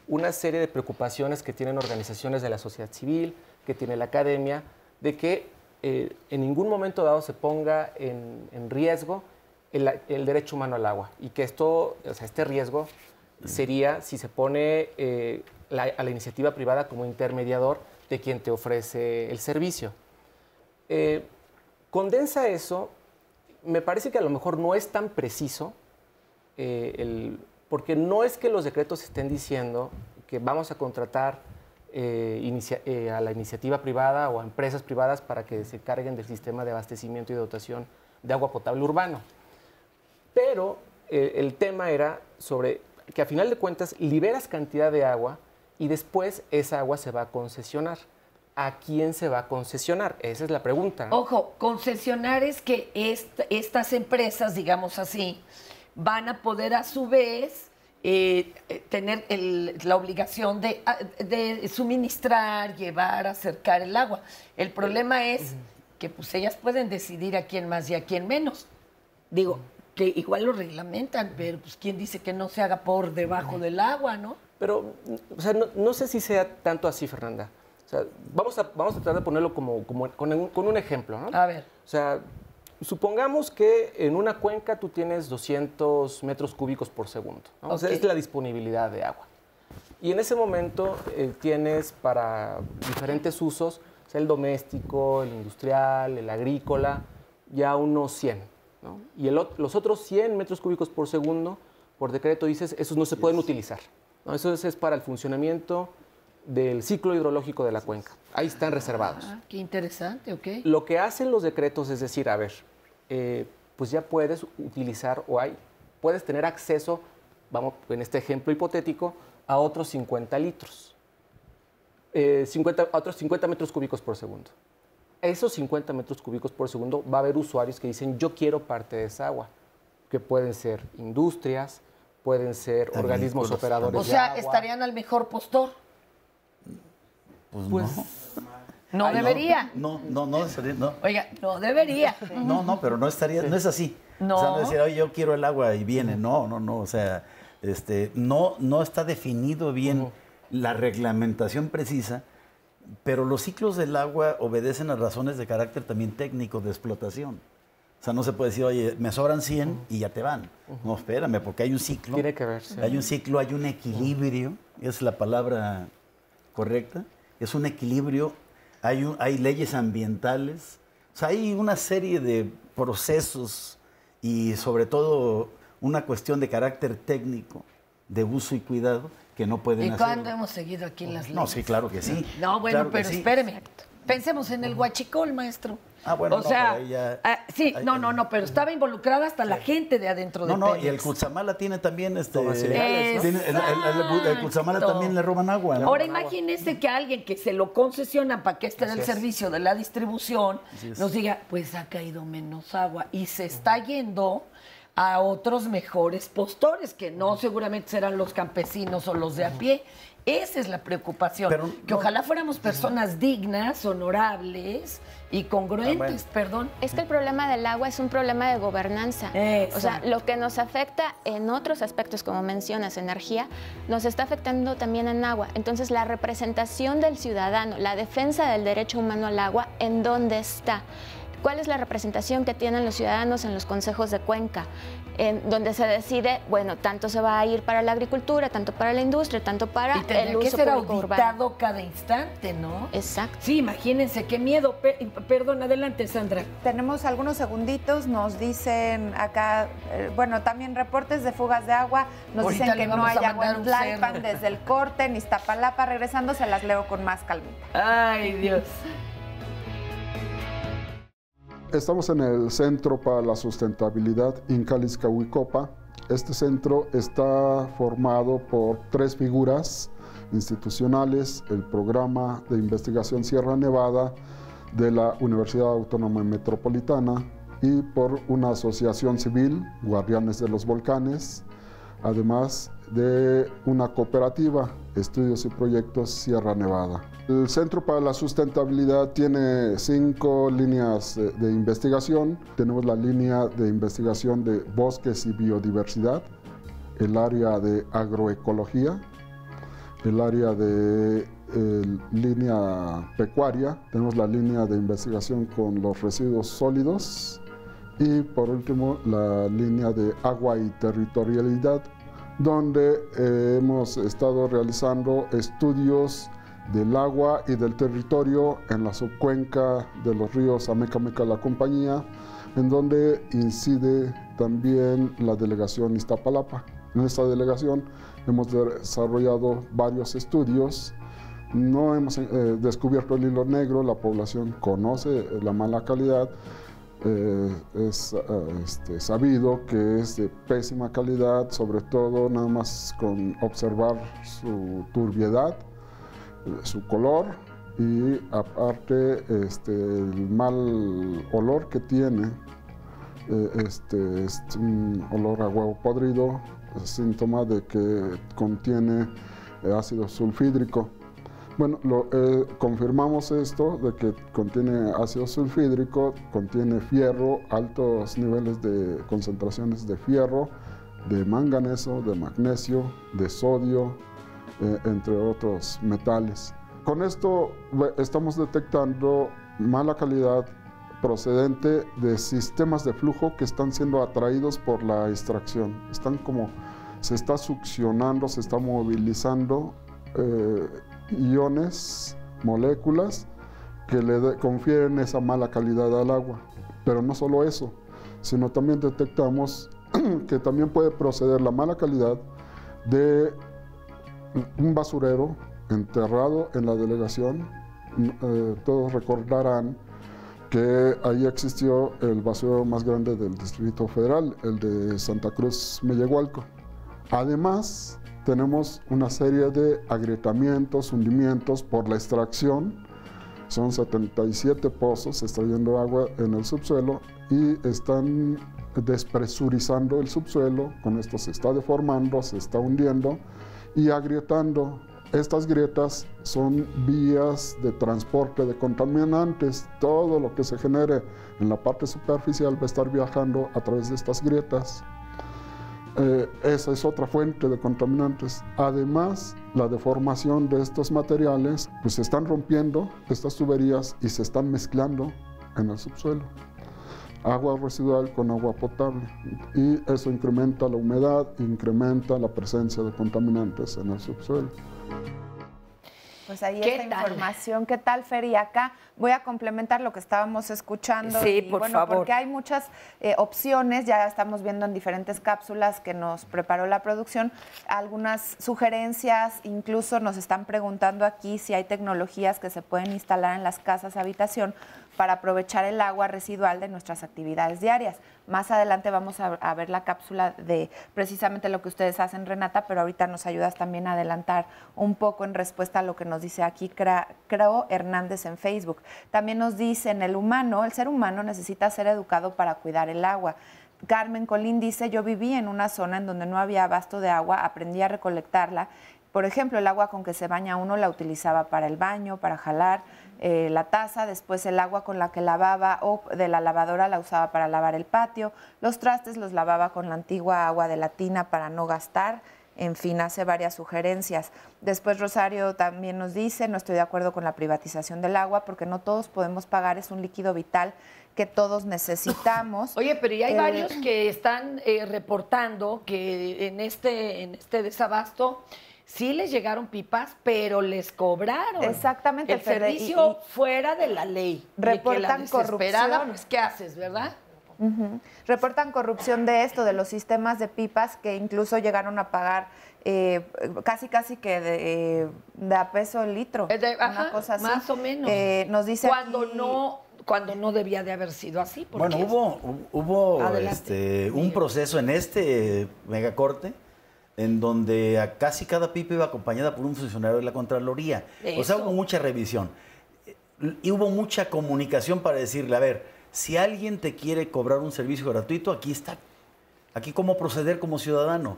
una serie de preocupaciones que tienen organizaciones de la sociedad civil, que tiene la academia, de que en ningún momento dado se ponga en riesgo el derecho humano al agua y que esto, o sea, este riesgo sería si se pone a la iniciativa privada como intermediador de quien te ofrece el servicio. Condensa eso, me parece que a lo mejor no es tan preciso, porque no es que los decretos estén diciendo que vamos a contratar a la iniciativa privada o a empresas privadas para que se carguen del sistema de abastecimiento y dotación de agua potable urbano. Pero el tema era sobre que a final de cuentas liberas cantidad de agua y después esa agua se va a concesionar. ¿A quién se va a concesionar? Esa es la pregunta, ¿no? Ojo, concesionar es que estas empresas, digamos así, van a poder a su vez tener la obligación de suministrar, llevar, acercar el agua. El problema es que pues ellas pueden decidir a quién más y a quién menos. Digo, que igual lo reglamentan, pero pues quién dice que no se haga por debajo del agua, ¿no? Pero, o sea, no sé si sea tanto así, Fernanda. O sea, vamos a tratar de ponerlo con un ejemplo, ¿no? A ver. O sea, supongamos que en una cuenca tú tienes 200 metros cúbicos por segundo, ¿no? O sea, es la disponibilidad de agua. Y en ese momento tienes para diferentes usos, o sea, el doméstico, el industrial, el agrícola, ya unos 100, ¿no? Y los otros 100 metros cúbicos por segundo, por decreto dices, esos no se pueden utilizar, ¿no? Eso es para el funcionamiento del ciclo hidrológico de la cuenca. Ahí están reservados. Ah, qué interesante, ok. Lo que hacen los decretos es decir, a ver, pues ya puedes utilizar puedes tener acceso, vamos, en este ejemplo hipotético, a otros 50 litros. A otros 50 metros cúbicos por segundo. Esos 50 metros cúbicos por segundo va a haber usuarios que dicen, yo quiero parte de esa agua, que pueden ser industrias, pueden ser organismos operadores de agua. O sea, estarían al mejor postor. Pues no debería. No. Oiga, no debería. No, pero no estaría, no es así. No. O sea, no decir, oye, yo quiero el agua y viene. No. O sea, no está definido bien la reglamentación precisa, pero los ciclos del agua obedecen a razones de carácter también técnico de explotación. O sea, no se puede decir, oye, me sobran 100 y ya te van. No, espérame, porque hay un ciclo. Tiene que ver, sí. Hay un ciclo, hay un equilibrio, es la palabra correcta. Es un equilibrio, hay leyes ambientales, o sea, hay una serie de procesos y sobre todo una cuestión de carácter técnico, de uso y cuidado, que no pueden hacer. ¿Y cuándo hemos seguido aquí en las leyes? No, sí, claro que sí. No, bueno, claro pero sí. Espéreme. Pensemos en el huachicol, maestro. Ah, bueno, o sea, sí, hay, pero estaba involucrada hasta la gente de adentro de Pemex. Y el Cutzamala tiene también el Exacto. Cutzamala también le roban agua, ¿no? Ahora imagínese que alguien que se lo concesiona para que esté en el servicio de la distribución nos diga, pues ha caído menos agua y se está yendo a otros mejores postores, que no seguramente serán los campesinos o los de a pie. Esa es la preocupación, que ojalá fuéramos personas dignas, honorables y congruentes, perdón. Es que el problema del agua es un problema de gobernanza. Exacto. O sea, lo que nos afecta en otros aspectos, como mencionas, energía, nos está afectando también en agua. Entonces, la representación del ciudadano, la defensa del derecho humano al agua, ¿en dónde está? ¿cuál es la representación que tienen los ciudadanos en los consejos de Cuenca? En donde se decide, bueno, tanto se va a ir para la agricultura, tanto para la industria, tanto para el uso que ser público auditado urbano. cada instante, ¿no? Exacto. Sí, imagínense, qué miedo. Perdón, adelante, Sandra. Tenemos algunos segunditos, nos dicen acá, bueno, también reportes de fugas de agua, nos Ahorita dicen le que no vamos hay a agua mandar en un Tlalpan cerdo. desde el corte, en Iztapalapa. Regresando se las leo con más calmita. Ay, Dios. Estamos en el Centro para la Sustentabilidad Incaliscahuicopa. Este centro está formado por 3 figuras institucionales: el Programa de Investigación Sierra Nevada de la Universidad Autónoma Metropolitana y por una asociación civil, Guardianes de los Volcanes, además de una cooperativa, Estudios y Proyectos Sierra Nevada. El Centro para la Sustentabilidad tiene 5 líneas de investigación. Tenemos la línea de investigación de bosques y biodiversidad, el área de agroecología, el área de línea pecuaria, tenemos la línea de investigación con los residuos sólidos y por último la línea de agua y territorialidad, donde hemos estado realizando estudios del agua y del territorio en la subcuenca de los ríos Ameca-Meca La Compañía, en donde incide también la delegación Iztapalapa. En esta delegación hemos desarrollado varios estudios. No hemos descubierto el hilo negro, la población conoce la mala calidad. Es sabido que es de pésima calidad, sobre todo nada más con observar su turbiedad, su color y aparte el mal olor que tiene. Es un olor a huevo podrido, síntoma de que contiene ácido sulfídrico. Bueno, confirmamos esto de que contiene ácido sulfídrico, contiene fierro, altos niveles de concentraciones de fierro, de manganeso, de magnesio, de sodio, entre otros metales. Con esto estamos detectando mala calidad procedente de sistemas de flujo que están siendo atraídos por la extracción. Se está succionando, se está movilizando iones, moléculas que le confieren esa mala calidad al agua. Pero no solo eso, sino también detectamos que también puede proceder la mala calidad de un basurero enterrado en la delegación. Todos recordarán que ahí existió el basurero más grande del Distrito Federal, el de Santa Cruz Mellehualco. Además, tenemos una serie de agrietamientos, hundimientos por la extracción. Son 77 pozos extrayendo agua en el subsuelo y están despresurizando el subsuelo. Con esto se está deformando, se está hundiendo y agrietando. Estas grietas son vías de transporte de contaminantes. Todo lo que se genere en la parte superficial va a estar viajando a través de estas grietas. Esa es otra fuente de contaminantes. Además, la deformación de estos materiales, pues se están rompiendo estas tuberías y se están mezclando en el subsuelo. Agua residual con agua potable. Y eso incrementa la humedad, incrementa la presencia de contaminantes en el subsuelo. Pues ahí está información. ¿Qué tal, Fer? Y acá voy a complementar lo que estábamos escuchando. Sí, y, por bueno, favor. porque hay muchas opciones, ya estamos viendo en diferentes cápsulas que nos preparó la producción, algunas sugerencias, incluso nos están preguntando aquí si hay tecnologías que se pueden instalar en las casas habitación para aprovechar el agua residual de nuestras actividades diarias. Más adelante vamos a ver la cápsula de precisamente lo que ustedes hacen, Renata, pero ahorita nos ayudas también a adelantar un poco en respuesta a lo que nos dice aquí Creo Hernández en Facebook. También nos dicen, el ser humano necesita ser educado para cuidar el agua. Carmen Colín dice, yo viví en una zona en donde no había abasto de agua, aprendí a recolectarla. Por ejemplo, el agua con que se baña uno la utilizaba para el baño, para jalar la taza, después el agua con la que lavaba o de la lavadora la usaba para lavar el patio, los trastes los lavaba con la antigua agua de la tina para no gastar. En fin, hace varias sugerencias. Después Rosario también nos dice, no estoy de acuerdo con la privatización del agua porque no todos podemos pagar, es un líquido vital que todos necesitamos. Oye, pero ya hay varios que están reportando que en este desabasto sí les llegaron pipas, pero les cobraron. Exactamente. El servicio fuera de la ley. Reportan corrupción. Pues, ¿qué haces, verdad? Reportan corrupción de esto, de los sistemas de pipas, que incluso llegaron a pagar casi que de a peso el litro. Una cosa así. Más o menos. Nos dice cuando no debía de haber sido así. Bueno, hubo un proceso en este megacorte en donde a casi cada pipa iba acompañada por un funcionario de la Contraloría. O sea, hubo mucha revisión. Y hubo mucha comunicación para decirle, a ver, si alguien te quiere cobrar un servicio gratuito, aquí está. Aquí cómo proceder como ciudadano.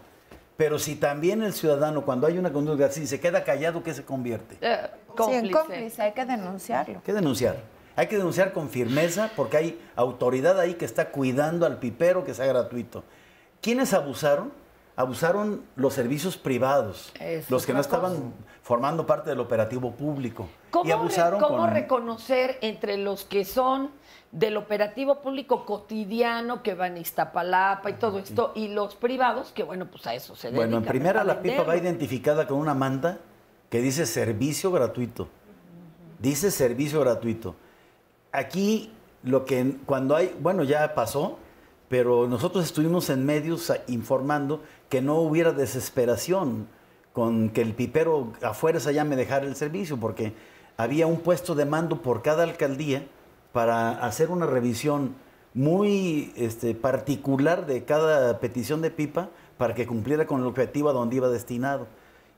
Pero si también el ciudadano, cuando hay una conducta así, se queda callado, ¿qué se convierte? En cómplice, hay que denunciarlo. Hay que denunciar. Hay que denunciar con firmeza porque hay autoridad ahí que está cuidando al pipero que sea gratuito. ¿Quiénes abusaron? Abusaron los servicios privados, los que no estaban formando parte del operativo público. ¿Cómo reconocer entre los que son del operativo público cotidiano, que van a Iztapalapa y todo esto, y los privados, que bueno, pues a eso se dedican? Bueno, en primera la pipa va identificada con una manta que dice servicio gratuito. Dice servicio gratuito. Aquí cuando hay, bueno, ya pasó, pero nosotros estuvimos en medios informando que no hubiera desesperación con que el pipero afuera se llame dejar el servicio, porque había un puesto de mando por cada alcaldía para hacer una revisión muy particular de cada petición de pipa para que cumpliera con el objetivo a donde iba destinado.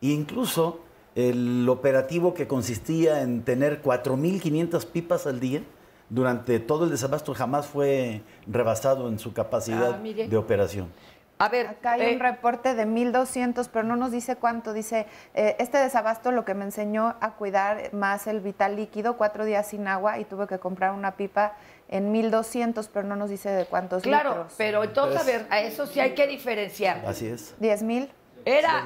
E incluso el operativo que consistía en tener 4,500 pipas al día, durante todo el desabasto jamás fue rebasado en su capacidad de operación. A ver, acá hay un reporte de 1,200, pero no nos dice cuánto. Dice, este desabasto lo que me enseñó a cuidar más el vital líquido, 4 días sin agua y tuve que comprar una pipa en 1,200, pero no nos dice de cuántos litros. Claro, pero entonces, a ver, a eso sí hay que diferenciar. Así es. 10,000. ¿Era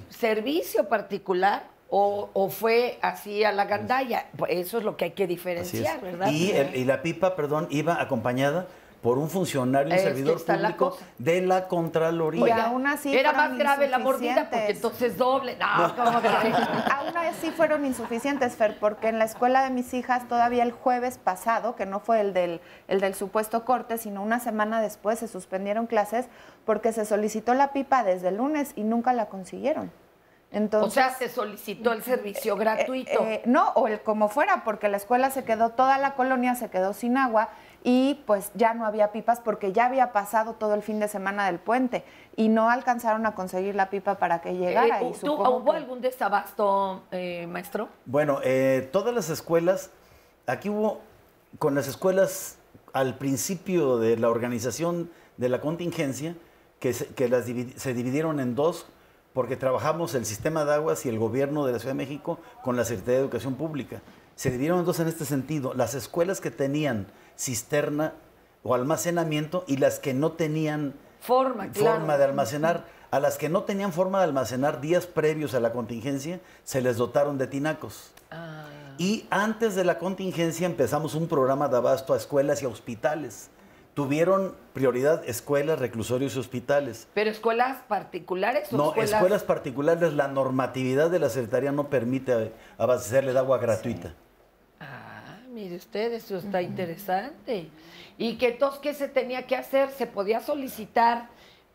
servicio particular o fue así a la gandalla? Eso es lo que hay que diferenciar, ¿verdad? Y la pipa, iba acompañada por un funcionario, un servidor público de la Contraloría. Y aún así era más grave la mordida porque entonces doble. No, ¿cómo que? Aún así fueron insuficientes, Fer, porque en la escuela de mis hijas todavía el jueves pasado, que no fue el del supuesto corte, sino una semana después se suspendieron clases porque se solicitó la pipa desde el lunes y nunca la consiguieron. Entonces, o sea, se solicitó el servicio gratuito. No, o el como fuera, porque la escuela se quedó, toda la colonia se quedó sin agua y pues ya no había pipas porque ya había pasado todo el fin de semana del puente y no alcanzaron a conseguir la pipa para que llegara. ¿Hubo algún desabasto, maestro? Bueno, todas las escuelas, aquí hubo, con las escuelas al principio de la organización de la contingencia, que se dividieron en dos, porque trabajamos el sistema de aguas y el gobierno de la Ciudad de México con la Secretaría de Educación Pública. Se dividieron en dos en este sentido. Las escuelas que tenían cisterna o almacenamiento y las que no tenían forma de almacenar. A las que no tenían forma de almacenar días previos a la contingencia, se les dotaron de tinacos. Y antes de la contingencia empezamos un programa de abasto a escuelas y a hospitales. Tuvieron prioridad escuelas, reclusorios y hospitales. ¿Pero escuelas particulares o no, escuelas particulares, la normatividad de la Secretaría no permite abastecerle de agua gratuita. Mire usted, eso está interesante. ¿Y qué se tenía que hacer? ¿Se podía solicitar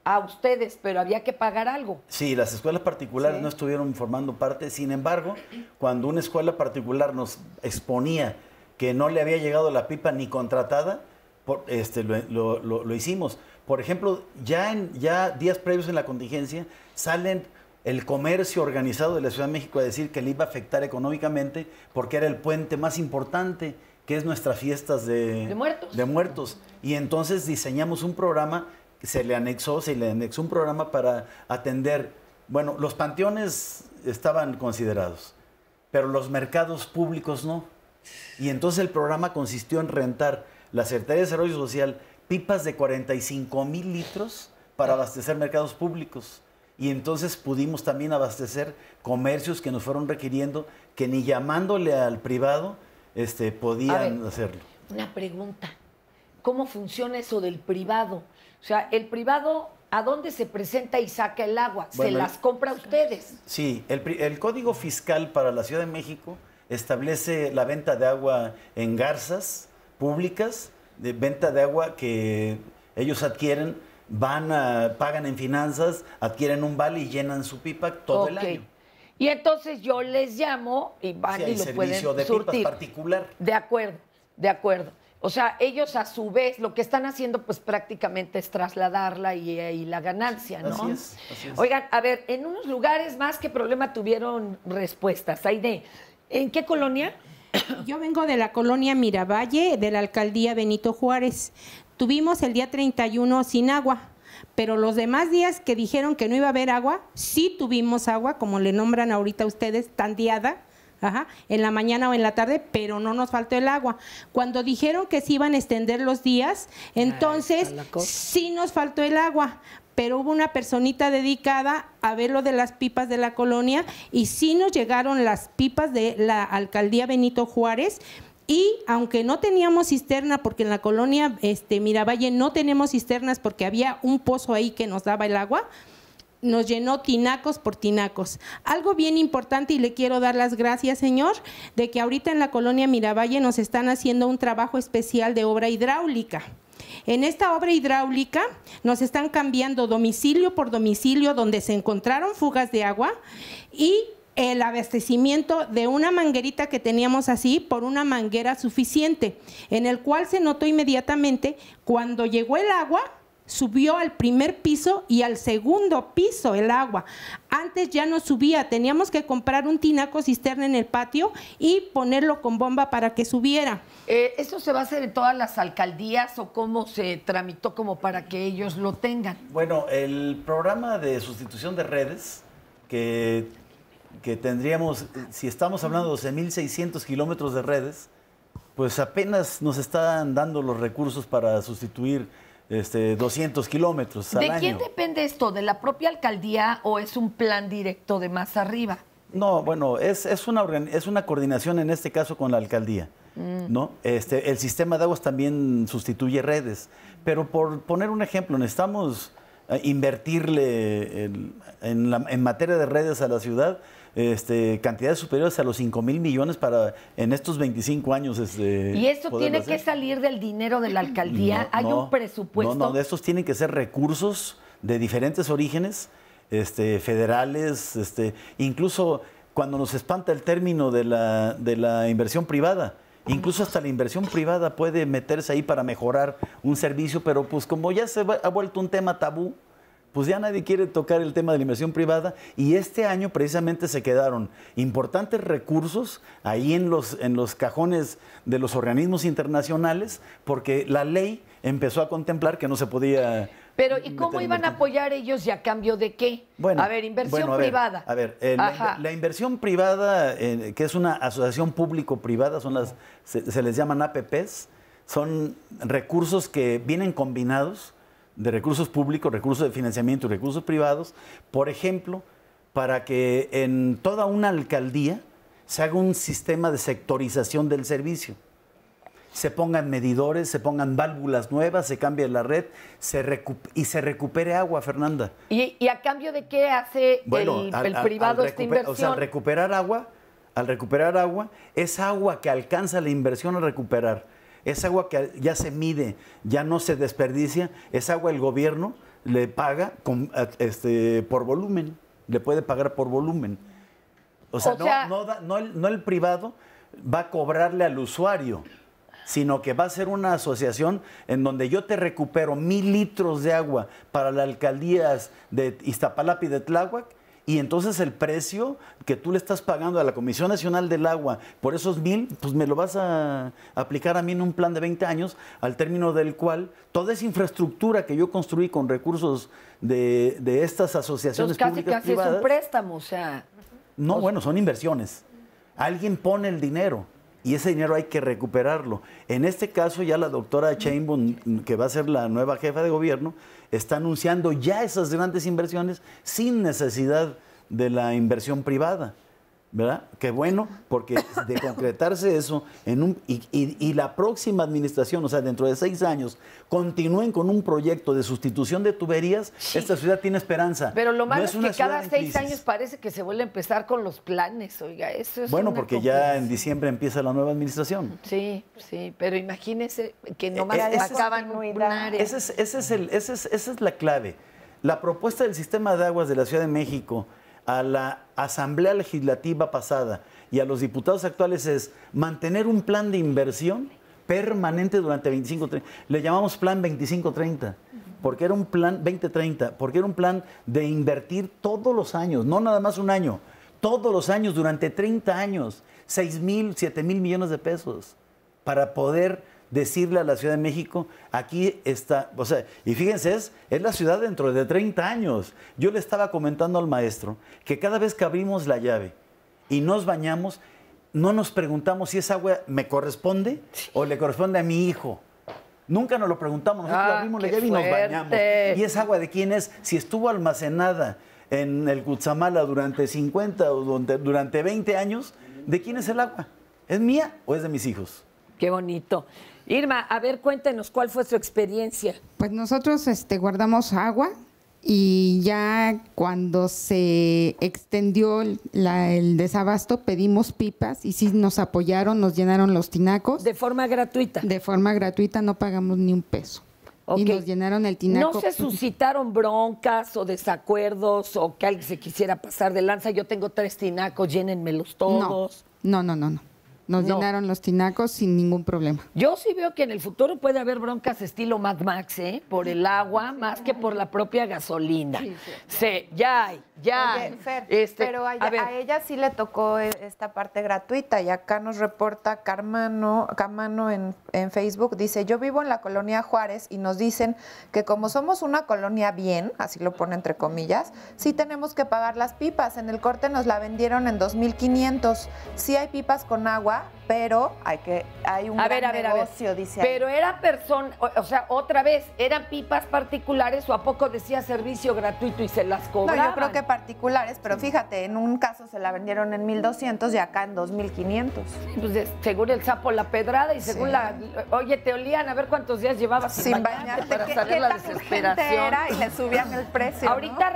a ustedes, pero había que pagar algo? Sí, las escuelas particulares no estuvieron formando parte. Sin embargo, cuando una escuela particular nos exponía que no le había llegado la pipa ni contratada, lo hicimos. Por ejemplo, ya días previos en la contingencia salen el comercio organizado de la Ciudad de México a decir que le iba a afectar económicamente porque era el puente más importante, que es nuestras fiestas de muertos. Y entonces diseñamos un programa, se le anexó un programa para atender, bueno, los panteones estaban considerados, pero los mercados públicos no. Y entonces el programa consistió en rentar la Secretaría de Desarrollo Social pipas de 45,000 litros para abastecer mercados públicos. Y entonces pudimos también abastecer comercios que nos fueron requiriendo, que ni llamándole al privado podían hacerlo. Una pregunta. cómo funciona eso del privado. O sea, el privado, ¿a dónde se presenta y saca el agua? Bueno, ¿Se las compra a ustedes? Sí, el Código Fiscal para la Ciudad de México establece la venta de agua en garzas públicas, de venta de agua que ellos adquieren, pagan en finanzas, adquieren un vale y llenan su pipa todo el año. Y entonces yo les llamo y van y lo pueden servicio de surtir. pipas particular. De acuerdo, de acuerdo. O sea, ellos a su vez lo que están haciendo pues prácticamente es trasladarla y la ganancia, ¿no? Así es, así es. Oigan, a ver, en unos lugares más, ¿qué problema tuvieron respuestas? Aide, ¿en qué colonia? Yo vengo de la colonia Miravalle, de la alcaldía Benito Juárez. Tuvimos el día 31 sin agua, pero los demás días que dijeron que no iba a haber agua, sí tuvimos agua, como le nombran ahorita ustedes, tandeada, en la mañana o en la tarde, pero no nos faltó el agua. Cuando dijeron que se iban a extender los días, entonces sí nos faltó el agua, pero hubo una personita dedicada a ver lo de las pipas de la colonia y sí nos llegaron las pipas de la alcaldía Benito Juárez. Y aunque no teníamos cisterna, porque en la colonia Miravalle no tenemos cisternas porque había un pozo ahí que nos daba el agua, nos llenó tinacos por tinacos. Algo bien importante, y le quiero dar las gracias, señor, de que ahorita en la colonia Miravalle nos están haciendo un trabajo especial de obra hidráulica. En esta obra hidráulica nos están cambiando domicilio por domicilio donde se encontraron fugas de agua y el abastecimiento de una manguerita que teníamos así por una manguera suficiente, en el cual se notó inmediatamente cuando llegó el agua, subió al primer piso y al segundo piso el agua. Antes ya no subía, teníamos que comprar un tinaco cisterna en el patio y ponerlo con bomba para que subiera. ¿Eso se va a hacer en todas las alcaldías o cómo se tramitó como para que ellos lo tengan? Bueno, el programa de sustitución de redes que tendríamos, si estamos hablando de 12.600 kilómetros de redes, pues apenas nos están dando los recursos para sustituir 200 kilómetros al año. ¿De quién depende esto? ¿De la propia alcaldía o es un plan directo de más arriba? No, bueno, es una coordinación en este caso con la alcaldía, ¿no? El sistema de aguas también sustituye redes, pero por poner un ejemplo, necesitamos invertirle en materia de redes a la ciudad cantidades superiores a los 5,000 millones para en estos 25 años. ¿Y esto tiene que salir del dinero de la alcaldía? ¿Hay un presupuesto? No, de estos tienen que ser recursos de diferentes orígenes, federales, incluso cuando nos espanta el término de la inversión privada. Incluso hasta la inversión privada puede meterse ahí para mejorar un servicio, pero pues como ya ha vuelto un tema tabú, pues ya nadie quiere tocar el tema de la inversión privada y este año precisamente se quedaron importantes recursos ahí en los cajones de los organismos internacionales porque la ley empezó a contemplar que no se podía... Pero ¿y cómo iban a apoyar ellos y a cambio de qué? Bueno, a ver, inversión privada. A ver, la inversión privada, que es una asociación público-privada, se les llaman APPs, son recursos que vienen combinados de recursos públicos, recursos de financiamiento y recursos privados, por ejemplo, para que en toda una alcaldía se haga un sistema de sectorización del servicio. Se pongan medidores, se pongan válvulas nuevas, se cambie la red y se recupere agua, Fernanda. ¿Y a cambio de qué hace el privado esta inversión? O sea, al recuperar agua, esa agua que alcanza la inversión a recuperar, esa agua que ya se mide, ya no se desperdicia, esa agua el gobierno le paga por volumen, le puede pagar por volumen. O sea, no el privado va a cobrarle al usuario, sino que va a ser una asociación en donde yo te recupero 1,000 litros de agua para las alcaldías de Iztapalapa y de Tláhuac, y entonces el precio que tú le estás pagando a la Comisión Nacional del Agua por esos 1,000, pues me lo vas a aplicar a mí en un plan de 20 años, al término del cual toda esa infraestructura que yo construí con recursos de estas asociaciones públicas privadas... es un préstamo, o sea... No, bueno, son inversiones. Alguien pone el dinero y ese dinero hay que recuperarlo. En este caso ya la doctora Sheinbaum, que va a ser la nueva jefa de gobierno, está anunciando ya esas grandes inversiones sin necesidad de la inversión privada, ¿verdad? Qué bueno, porque de concretarse eso y la próxima administración, o sea, dentro de 6 años, continúen con un proyecto de sustitución de tuberías, esta ciudad tiene esperanza. Pero lo malo No es una que cada ciudad en 6 crisis. años parece que se vuelve a empezar con los planes, oiga, eso es Bueno, una porque complicación. ya en diciembre empieza la nueva administración. Sí, pero imagínese que nomás esa acaban un área. Esa es la clave. La propuesta del sistema de aguas de la Ciudad de México a la Asamblea Legislativa pasada y a los diputados actuales es mantener un plan de inversión permanente durante 25-30. Le llamamos plan 25-30, porque era un plan 20-30, porque era un plan de invertir todos los años, no nada más un año, todos los años durante 30 años, 6,000, 7,000 millones de pesos para poder decirle a la Ciudad de México, aquí está, o sea, y fíjense, es la ciudad dentro de 30 años. Yo le estaba comentando al maestro que cada vez que abrimos la llave y nos bañamos, no nos preguntamos si esa agua me corresponde o le corresponde a mi hijo. Nunca nos lo preguntamos, nosotros abrimos la llave y nos bañamos. ¿Y esa agua de quién es? Si estuvo almacenada en el Cutzamala durante 50 o durante 20 años, ¿de quién es el agua? ¿Es mía o es de mis hijos? Qué bonito. Irma, a ver, cuéntenos cuál fue su experiencia. Pues nosotros guardamos agua y ya cuando se extendió el desabasto pedimos pipas y sí nos apoyaron, nos llenaron los tinacos. ¿De forma gratuita? De forma gratuita, no pagamos ni un peso. Okay. Y nos llenaron el tinaco. ¿No se suscitaron broncas o desacuerdos o que alguien se quisiera pasar de lanza? Yo tengo 3 tinacos, llénenmelos todos. No. Nos llenaron los tinacos sin ningún problema. Yo sí veo que en el futuro puede haber broncas estilo Mad Max, por el agua más que por la propia gasolina. Sí, ya hay. Oye, Fer, pero a ella sí le tocó esta parte gratuita y acá nos reporta Camano en Facebook, dice, yo vivo en la colonia Juárez y nos dicen que como somos una colonia bien, así lo pone entre comillas, sí tenemos que pagar las pipas. En el corte nos la vendieron en 2,500. Sí hay pipas con agua, pero hay un gran negocio, dice ahí. Pero era o sea, otra vez, ¿eran pipas particulares o a poco decía servicio gratuito y se las cobraban? No, yo creo que particulares, pero fíjate, en un caso se la vendieron en 1,200 y acá en 2,500. Pues según el sapo la pedrada y según oye, te olían a ver cuántos días llevabas sin bañarte para saber la desesperación. Era y le subían el precio. Ahorita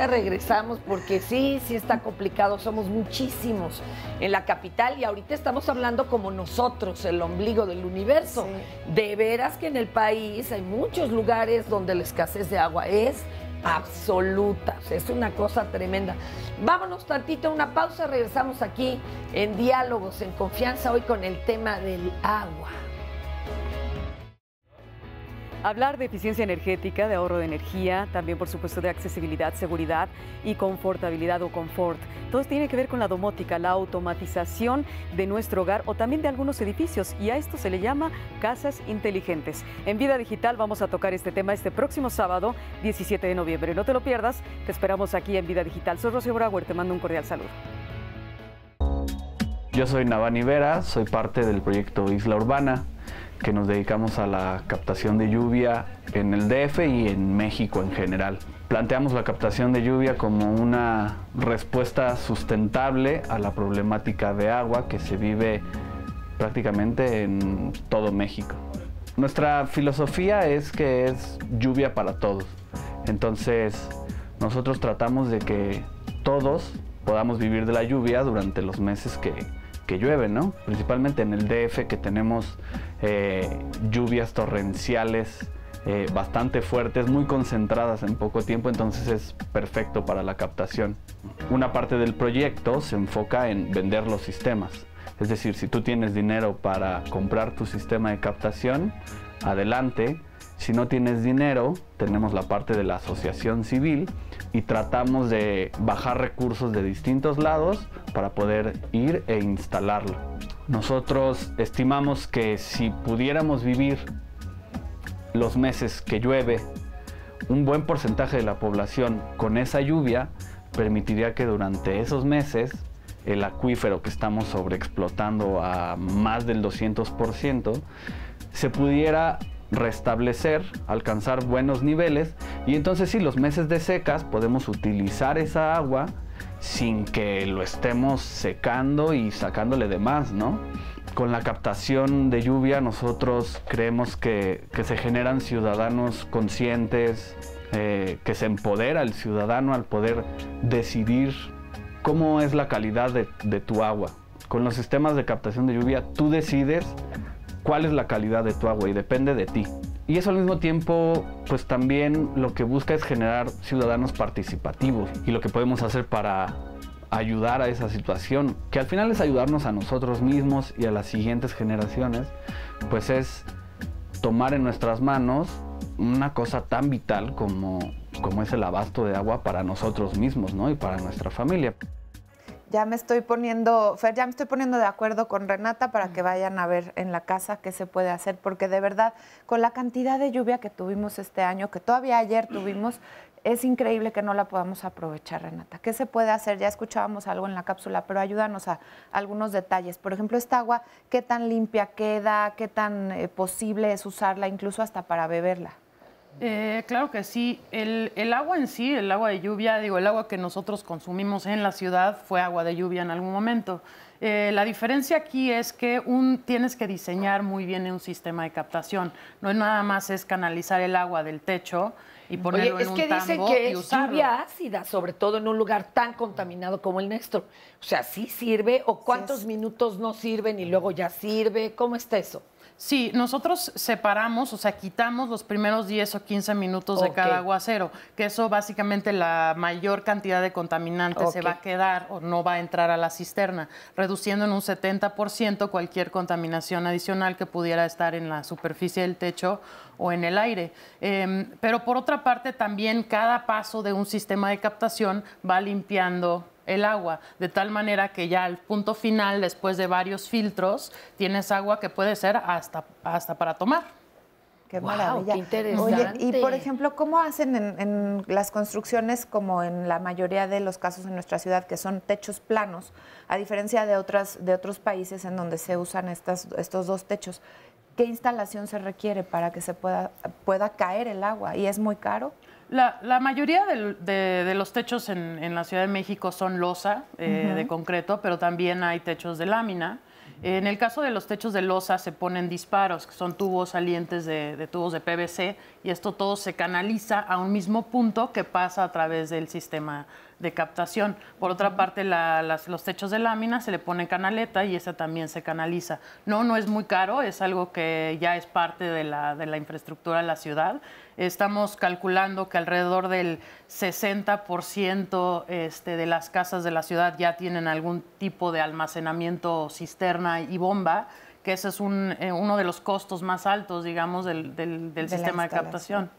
regresamos porque sí está complicado, somos muchísimos en la capital y ahorita estamos hablando como nosotros, el ombligo del universo. Sí. De veras que en el país hay muchos lugares donde la escasez de agua es absoluta, es una cosa tremenda. Vámonos tantito a una pausa, regresamos aquí en Diálogos en Confianza, hoy con el tema del agua. Hablar de eficiencia energética, de ahorro de energía, también por supuesto de accesibilidad, seguridad y confortabilidad o confort. Todo tiene que ver con la domótica, la automatización de nuestro hogar o también de algunos edificios, y a esto se le llama casas inteligentes. En Vida Digital vamos a tocar este tema este próximo sábado, 17 de noviembre. No te lo pierdas, te esperamos aquí en Vida Digital. Soy Rocío Brauer, te mando un cordial saludo. Yo soy Navani Vera, soy parte del proyecto Isla Urbana, que nos dedicamos a la captación de lluvia en el DF y en México en general. Planteamos la captación de lluvia como una respuesta sustentable a la problemática de agua que se vive prácticamente en todo México. Nuestra filosofía es que es lluvia para todos. Entonces, nosotros tratamos de que todos podamos vivir de la lluvia durante los meses que llueve, ¿no? Principalmente en el DF, que tenemos lluvias torrenciales bastante fuertes, muy concentradas en poco tiempo, entonces es perfecto para la captación. Una parte del proyecto se enfoca en vender los sistemas, es decir, si tú tienes dinero para comprar tu sistema de captación, adelante. Si no tienes dinero, tenemos la parte de la asociación civil y tratamos de bajar recursos de distintos lados para poder ir e instalarlo. Nosotros estimamos que si pudiéramos vivir los meses que llueve, un buen porcentaje de la población con esa lluvia permitiría que durante esos meses el acuífero que estamos sobreexplotando a más del 200% se pudiera restablecer, alcanzar buenos niveles, y entonces sí, los meses de secas podemos utilizar esa agua sin que lo estemos secando y sacándole de más, ¿no? Con la captación de lluvia nosotros creemos que se generan ciudadanos conscientes, que se empodera el ciudadano al poder decidir cómo es la calidad de tu agua. Con los sistemas de captación de lluvia tú decides cuál es la calidad de tu agua y depende de ti. Y eso al mismo tiempo, pues también lo que busca es generar ciudadanos participativos. Y lo que podemos hacer para ayudar a esa situación, que al final es ayudarnos a nosotros mismos y a las siguientes generaciones, pues es tomar en nuestras manos una cosa tan vital como es el abasto de agua para nosotros mismos, ¿no? Y para nuestra familia. Ya me estoy poniendo, Fer, ya me estoy poniendo de acuerdo con Renata para que vayan a ver en la casa qué se puede hacer, porque de verdad, con la cantidad de lluvia que tuvimos este año, que todavía ayer tuvimos, es increíble que no la podamos aprovechar, Renata. ¿Qué se puede hacer? Ya escuchábamos algo en la cápsula, pero ayúdanos a algunos detalles. Por ejemplo, esta agua, ¿qué tan limpia queda? ¿Qué tan posible es usarla, incluso hasta para beberla? Claro que sí. El agua en sí, el agua de lluvia, el agua que nosotros consumimos en la ciudad fue agua de lluvia en algún momento. La diferencia aquí es que tienes que diseñar muy bien un sistema de captación. No es nada más es canalizar el agua del techo y ponerlo en un tambo y usarlo. Es que dicen que es lluvia ácida, sobre todo en un lugar tan contaminado como el nuestro. O sea, ¿sí sirve o cuántos minutos no sirven y luego ya sirve? ¿Cómo está eso? Sí, nosotros separamos, o sea, quitamos los primeros 10 o 15 minutos de cada aguacero, que eso básicamente la mayor cantidad de contaminantes se va a quedar o no va a entrar a la cisterna, reduciendo en un 70% cualquier contaminación adicional que pudiera estar en la superficie del techo o en el aire. Pero por otra parte, también cada paso de un sistema de captación va limpiando el agua, de tal manera que ya al punto final, después de varios filtros, tienes agua que puede ser hasta para tomar. Qué maravilla. Qué interesante. Oye, y por ejemplo, ¿cómo hacen en las construcciones, como en la mayoría de los casos en nuestra ciudad, que son techos planos, a diferencia de otros países en donde se usan estos dos techos? ¿Qué instalación se requiere para que se pueda caer el agua? ¿Y es muy caro? La mayoría de los techos en la Ciudad de México son losa de concreto, pero también hay techos de lámina. En el caso de los techos de losa se ponen disparos, que son tubos salientes de tubos de PVC, y esto todo se canaliza a un mismo punto que pasa a través del sistema de captación. Por otra parte, los techos de lámina se le pone canaleta y esa también se canaliza. No es muy caro, es algo que ya es parte de la infraestructura de la ciudad. Estamos calculando que alrededor del 60% de las casas de la ciudad ya tienen algún tipo de almacenamiento, cisterna y bomba, que ese es uno de los costos más altos, digamos, del sistema de captación.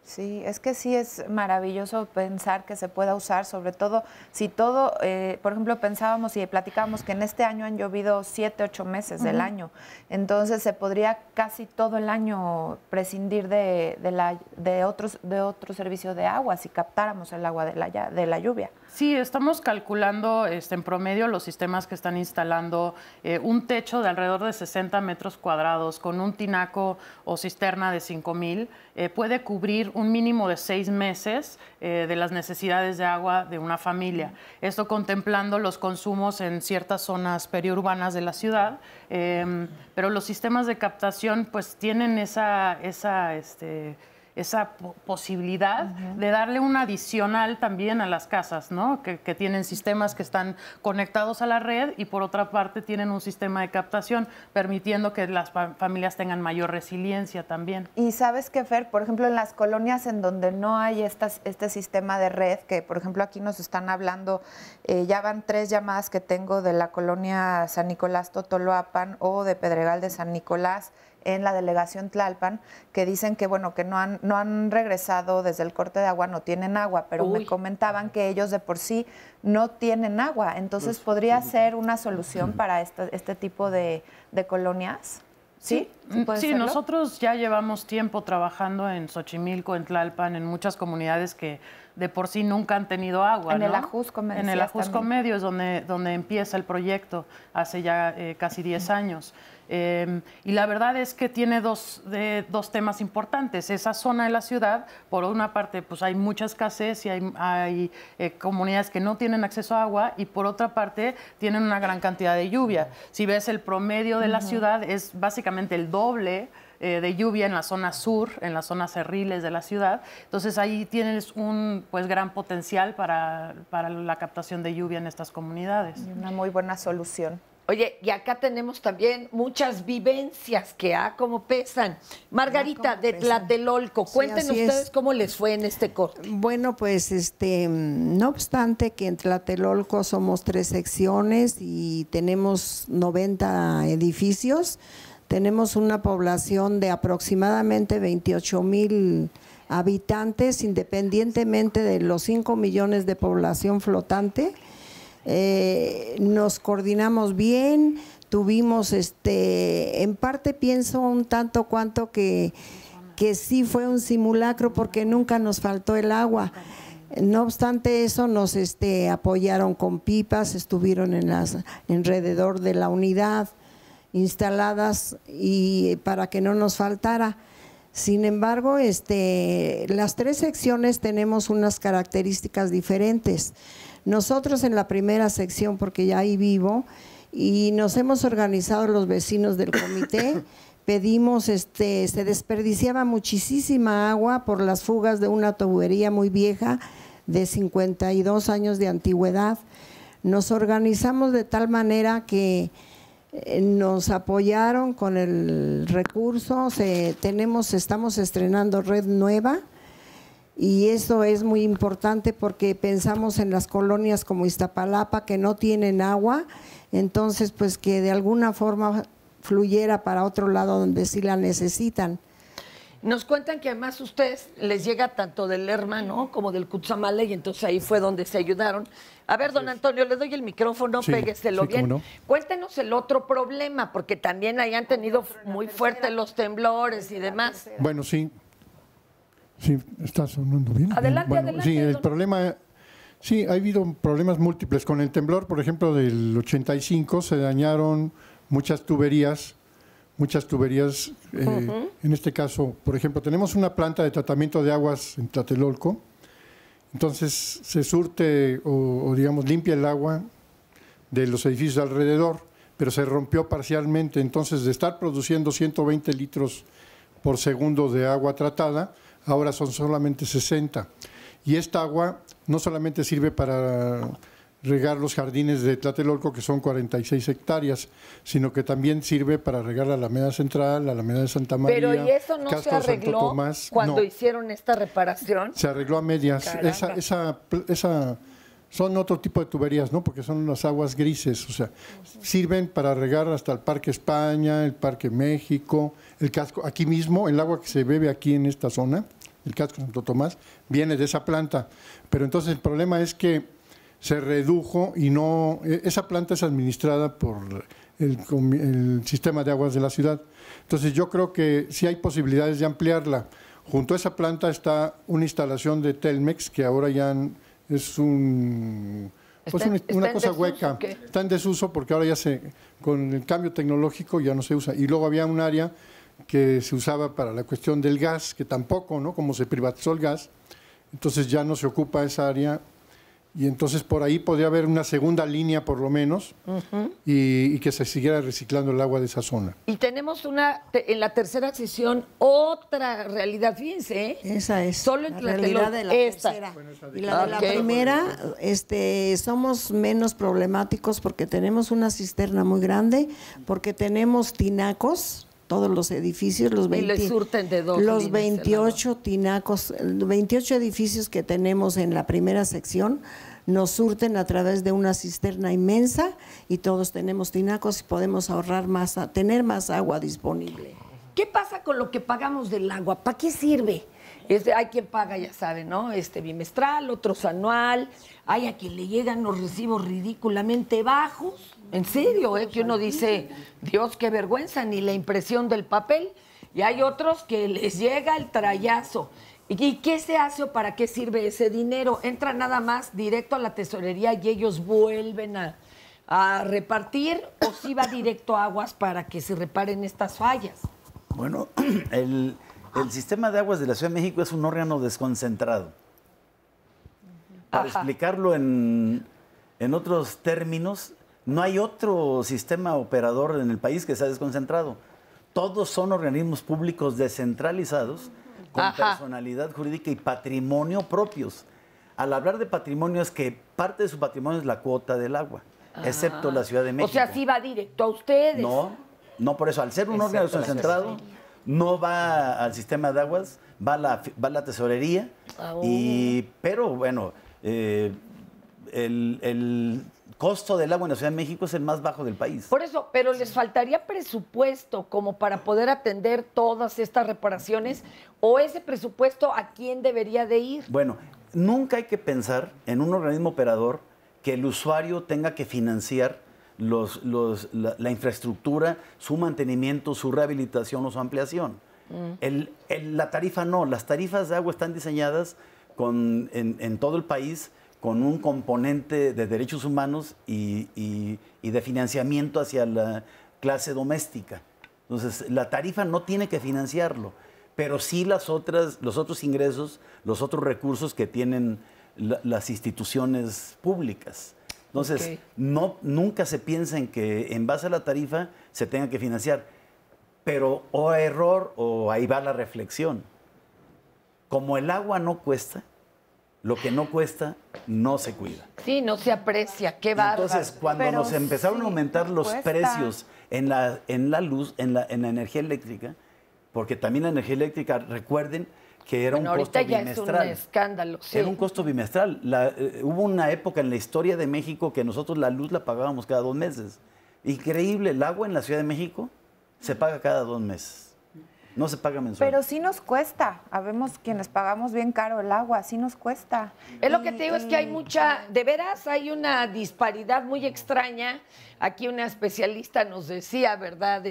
Sí, es que sí es maravilloso pensar que se pueda usar, sobre todo si todo, por ejemplo, pensábamos y platicábamos que en este año han llovido 7, 8 meses del año, entonces se podría casi todo el año prescindir de otro servicio de agua si captáramos el agua de la lluvia. Sí, estamos calculando en promedio los sistemas que están instalando un techo de alrededor de 60 metros cuadrados con un tinaco o cisterna de 5,000 puede cubrir un mínimo de 6 meses de las necesidades de agua de una familia. Esto contemplando los consumos en ciertas zonas periurbanas de la ciudad, pero los sistemas de captación pues tienen esa posibilidad de darle un adicional también a las casas, ¿no? Que tienen sistemas que están conectados a la red y por otra parte tienen un sistema de captación, permitiendo que las familias tengan mayor resiliencia también. Y sabes qué, Fer, por ejemplo, en las colonias en donde no hay este sistema de red, que por ejemplo aquí nos están hablando, ya van 3 llamadas que tengo de la colonia San Nicolás Totoloapan o de Pedregal de San Nicolás, en la delegación Tlalpan, que dicen que bueno, que no han regresado desde el corte de agua, no tienen agua, pero me comentaban que ellos de por sí no tienen agua, entonces podría ser una solución para este tipo de colonias. ¿Sí? Sí, nosotros ya llevamos tiempo trabajando en Xochimilco, en Tlalpan, en muchas comunidades que de por sí nunca han tenido agua. En el Ajusco, me decías. En el Ajusco Medio es donde empieza el proyecto, hace ya casi 10 años. Y la verdad es que tiene dos temas importantes. Esa zona de la ciudad, por una parte, pues hay mucha escasez y hay comunidades que no tienen acceso a agua, y por otra parte tienen una gran cantidad de lluvia. Si ves el promedio de la ciudad, es básicamente el doble de lluvia en la zona sur, en las zonas cerriles de la ciudad. Entonces ahí tienes un gran potencial para la captación de lluvia en estas comunidades. Y una muy buena solución. Oye, y acá tenemos también muchas vivencias que cómo pesan. Margarita, de Tlatelolco, cuenten ustedes cómo les fue en este corte. Bueno, pues no obstante que en Tlatelolco somos 3 secciones y tenemos 90 edificios, tenemos una población de aproximadamente 28,000 habitantes, independientemente de los 5 millones de población flotante. Nos coordinamos bien, tuvimos en parte pienso un tanto cuanto que sí fue un simulacro porque nunca nos faltó el agua. No obstante eso, nos apoyaron con pipas, estuvieron alrededor de la unidad instaladas y para que no nos faltara. Sin embargo, las 3 secciones tenemos unas características diferentes. Nosotros en la primera sección, porque ya ahí vivo, y nos hemos organizado los vecinos del comité, pedimos, se desperdiciaba muchísima agua por las fugas de una tubería muy vieja de 52 años de antigüedad. Nos organizamos de tal manera que nos apoyaron con el recurso, estamos estrenando red nueva. Y eso es muy importante porque pensamos en las colonias como Iztapalapa que no tienen agua, entonces pues que de alguna forma fluyera para otro lado donde sí la necesitan. Nos cuentan que además ustedes les llega tanto del Lerma, ¿no?, como del Cutzamala, y entonces ahí fue donde se ayudaron. A ver, don Antonio, le doy el micrófono, pégueselo bien. No. Cuéntenos el otro problema, porque también ahí han tenido muy fuertes los temblores y demás. Bueno, sí. Sí, está sonando bien. Adelante, adelante. Sí, el problema, sí, ha habido problemas múltiples. Con el temblor, por ejemplo, del 85 se dañaron muchas tuberías. En este caso, por ejemplo, tenemos una planta de tratamiento de aguas en Tlatelolco. Entonces se surte o digamos limpia el agua de los edificios alrededor, pero se rompió parcialmente. Entonces, de estar produciendo 120 litros por segundo de agua tratada, ahora son solamente 60. Y esta agua no solamente sirve para regar los jardines de Tlatelolco, que son 46 hectáreas, sino que también sirve para regar la Alameda Central, la Alameda de Santa María. Pero ¿y eso no se arregló cuando hicieron esta reparación? Se arregló a medias. Esa son otro tipo de tuberías, ¿no? Porque son las aguas grises, o sea, sirven para regar hasta el Parque España, el Parque México, el casco, aquí mismo, el agua que se bebe aquí en esta zona, el casco Santo Tomás, viene de esa planta. Pero entonces el problema es que se redujo y no, esa planta es administrada por el sistema de aguas de la ciudad. Entonces yo creo que sí hay posibilidades de ampliarla. Junto a esa planta está una instalación de Telmex, que ahora ya es una cosa hueca. Está en desuso porque ahora ya con el cambio tecnológico ya no se usa. Y luego había un área que se usaba para la cuestión del gas, que tampoco, ¿no? Como se privatizó el gas, entonces ya no se ocupa esa área. Y entonces por ahí podría haber una segunda línea por lo menos y que se siguiera reciclando el agua de esa zona. Y tenemos en la tercera sesión otra realidad, fíjense, ¿eh? Esa es solo en la realidad de la tercera. Y la de la primera, somos menos problemáticos porque tenemos una cisterna muy grande, porque tenemos tinacos. Todos los edificios, los 28 tinacos, 28 edificios que tenemos en la primera sección nos surten a través de una cisterna inmensa y todos tenemos tinacos y podemos ahorrar más, tener más agua disponible. ¿Qué pasa con lo que pagamos del agua? ¿Para qué sirve? Hay quien paga, ya saben, ¿no? Bimestral, otros anual. Hay a quien le llegan los recibos ridículamente bajos. En serio, que uno dice, Dios, qué vergüenza, ni la impresión del papel. Y hay otros que les llega el trayazo. ¿Y qué se hace o para qué sirve ese dinero? Entra nada más directo a la tesorería y ellos vuelven a a repartir o si va directo a aguas para que se reparen estas fallas? Bueno, el sistema de aguas de la Ciudad de México es un órgano desconcentrado. Para explicarlo en otros términos, no hay otro sistema operador en el país que sea desconcentrado. Todos son organismos públicos descentralizados con personalidad jurídica y patrimonio propios. Al hablar de patrimonio es que parte de su patrimonio es la cuota del agua, excepto la Ciudad de México. O sea, sí va directo a ustedes. No por eso. Al ser un órgano desconcentrado, no va al sistema de aguas, va a la tesorería. Pero bueno, el costo del agua en la Ciudad de México es el más bajo del país. Por eso, pero les faltaría presupuesto como para poder atender todas estas reparaciones, o ese presupuesto ¿a quién debería de ir? Bueno, nunca hay que pensar en un organismo operador que el usuario tenga que financiar la infraestructura, su mantenimiento, su rehabilitación o su ampliación. La tarifa no, las tarifas de agua están diseñadas en todo el país con un componente de derechos humanos y de financiamiento hacia la clase doméstica. Entonces, la tarifa no tiene que financiarlo, pero sí los otros ingresos, los otros recursos que tienen las instituciones públicas. Entonces, nunca se piensa en que en base a la tarifa se tenga que financiar, pero o error o ahí va la reflexión. Como el agua no cuesta, lo que no cuesta no se cuida. Sí, no se aprecia, qué bárbaro. Entonces, cuando nos empezaron a aumentar los precios en la luz, en la energía eléctrica, porque también la energía eléctrica, recuerden que era un costo bimestral. Ahorita ya es un escándalo. Sí. Era un costo bimestral. Hubo una época en la historia de México que nosotros la luz la pagábamos cada 2 meses. Increíble, el agua en la Ciudad de México se paga cada 2 meses. No se paga mensual. Pero sí nos cuesta. Habemos quienes pagamos bien caro el agua, sí nos cuesta. Es lo que te digo, es que hay de veras hay una disparidad muy extraña. Aquí una especialista nos decía, ¿verdad?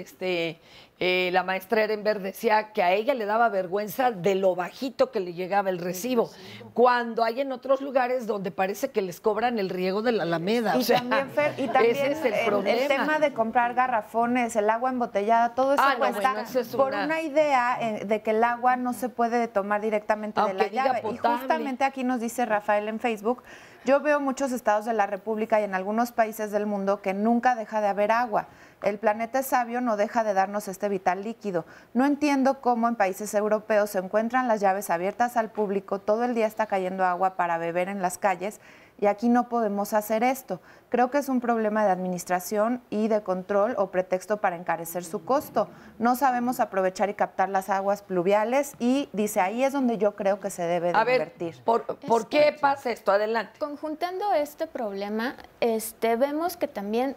La maestra Ehrenberg decía que a ella le daba vergüenza de lo bajito que le llegaba el recibo, cuando hay en otros lugares donde parece que les cobran el riego de la Alameda. Y también, Fer, ese es el tema de comprar garrafones, el agua embotellada, todo eso cuesta por una idea de que el agua no se puede tomar directamente de la llave. Y justamente aquí nos dice Rafael en Facebook, yo veo muchos estados de la República y en algunos países del mundo que nunca deja de haber agua. El planeta es sabio, no deja de darnos este vital líquido. No entiendo cómo en países europeos se encuentran las llaves abiertas al público, todo el día está cayendo agua para beber en las calles y aquí no podemos hacer esto. Creo que es un problema de administración y de control o pretexto para encarecer su costo. No sabemos aprovechar y captar las aguas pluviales y dice, ahí es donde yo creo que se debe de invertir. ¿Por qué pasa esto? Adelante. Conjuntando este problema, vemos que también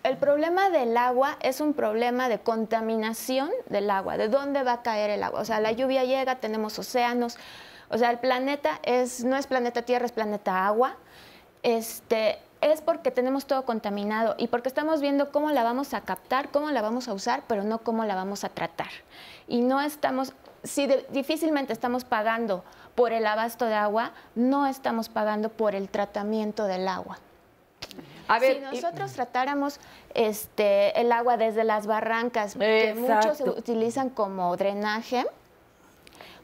el problema del agua es un problema de contaminación del agua, de dónde va a caer el agua. O sea, la lluvia llega, tenemos océanos, o sea, el planeta no es planeta Tierra, es planeta agua. Es porque tenemos todo contaminado y porque estamos viendo cómo la vamos a captar, cómo la vamos a usar, pero no cómo la vamos a tratar. Y no estamos, difícilmente estamos pagando por el abasto de agua, no estamos pagando por el tratamiento del agua. A ver, si nosotros tratáramos el agua desde las barrancas, que muchos se utilizan como drenaje,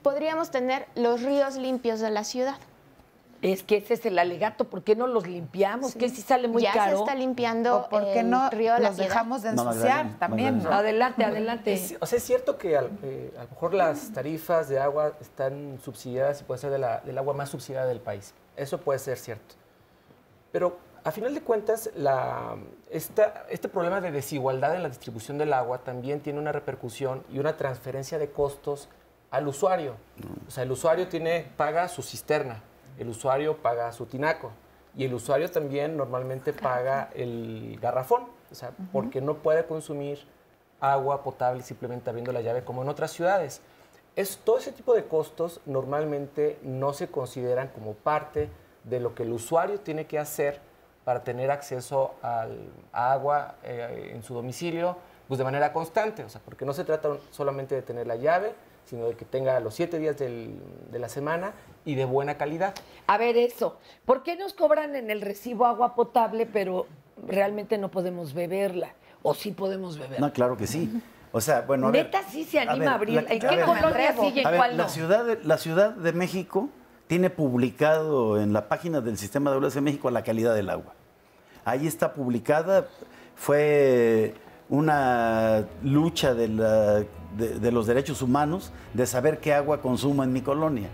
podríamos tener los ríos limpios de la ciudad. Es que ese es el alegato, ¿por qué no los limpiamos? Sí. Que si sale muy caro. Ya se está limpiando el río de la ciudad. Los dejamos de ensuciar también. ¿No? Adelante. O sea, es cierto que a lo mejor las tarifas de agua están subsidiadas y puede ser del agua más subsidiada del país. Eso puede ser cierto. Pero a final de cuentas, este problema de desigualdad en la distribución del agua también tiene una repercusión y una transferencia de costos al usuario. O sea, el usuario paga su cisterna, el usuario paga su tinaco y el usuario también normalmente paga el garrafón, o sea, porque no puede consumir agua potable simplemente abriendo la llave como en otras ciudades. Todo ese tipo de costos normalmente no se consideran como parte de lo que el usuario tiene que hacer para tener acceso a agua en su domicilio pues de manera constante, o sea, porque no se trata solamente de tener la llave, sino de que tenga los 7 días de la semana y de buena calidad. A ver eso, ¿por qué nos cobran en el recibo agua potable, pero realmente no podemos beberla. ¿O sí podemos beberla? No, claro que sí. O sea, bueno, a ver, ¿Neta sí se anima a abrir? ¿En qué a ver, colonia sigue y cuál no? La Ciudad de México tiene publicado en la página del Sistema de Aguas de México la calidad del agua. Ahí está publicada, fue una lucha de los derechos humanos de saber qué agua consumo en mi colonia.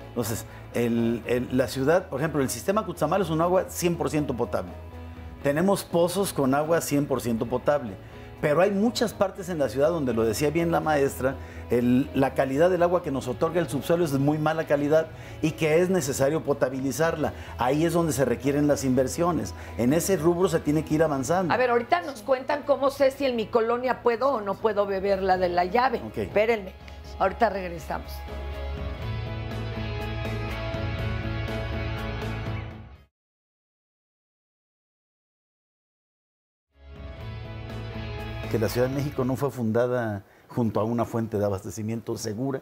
Entonces, la ciudad, por ejemplo, el sistema Cutzamala es un agua 100% potable. Tenemos pozos con agua 100% potable. Pero hay muchas partes en la ciudad donde, lo decía bien la maestra, la calidad del agua que nos otorga el subsuelo es de muy mala calidad y que es necesario potabilizarla. Ahí es donde se requieren las inversiones. En ese rubro se tiene que ir avanzando. A ver, ahorita nos cuentan cómo sé si en mi colonia puedo o no puedo beber la de la llave. Okay. Espérenme, ahorita regresamos. Que la Ciudad de México no fue fundada junto a una fuente de abastecimiento segura.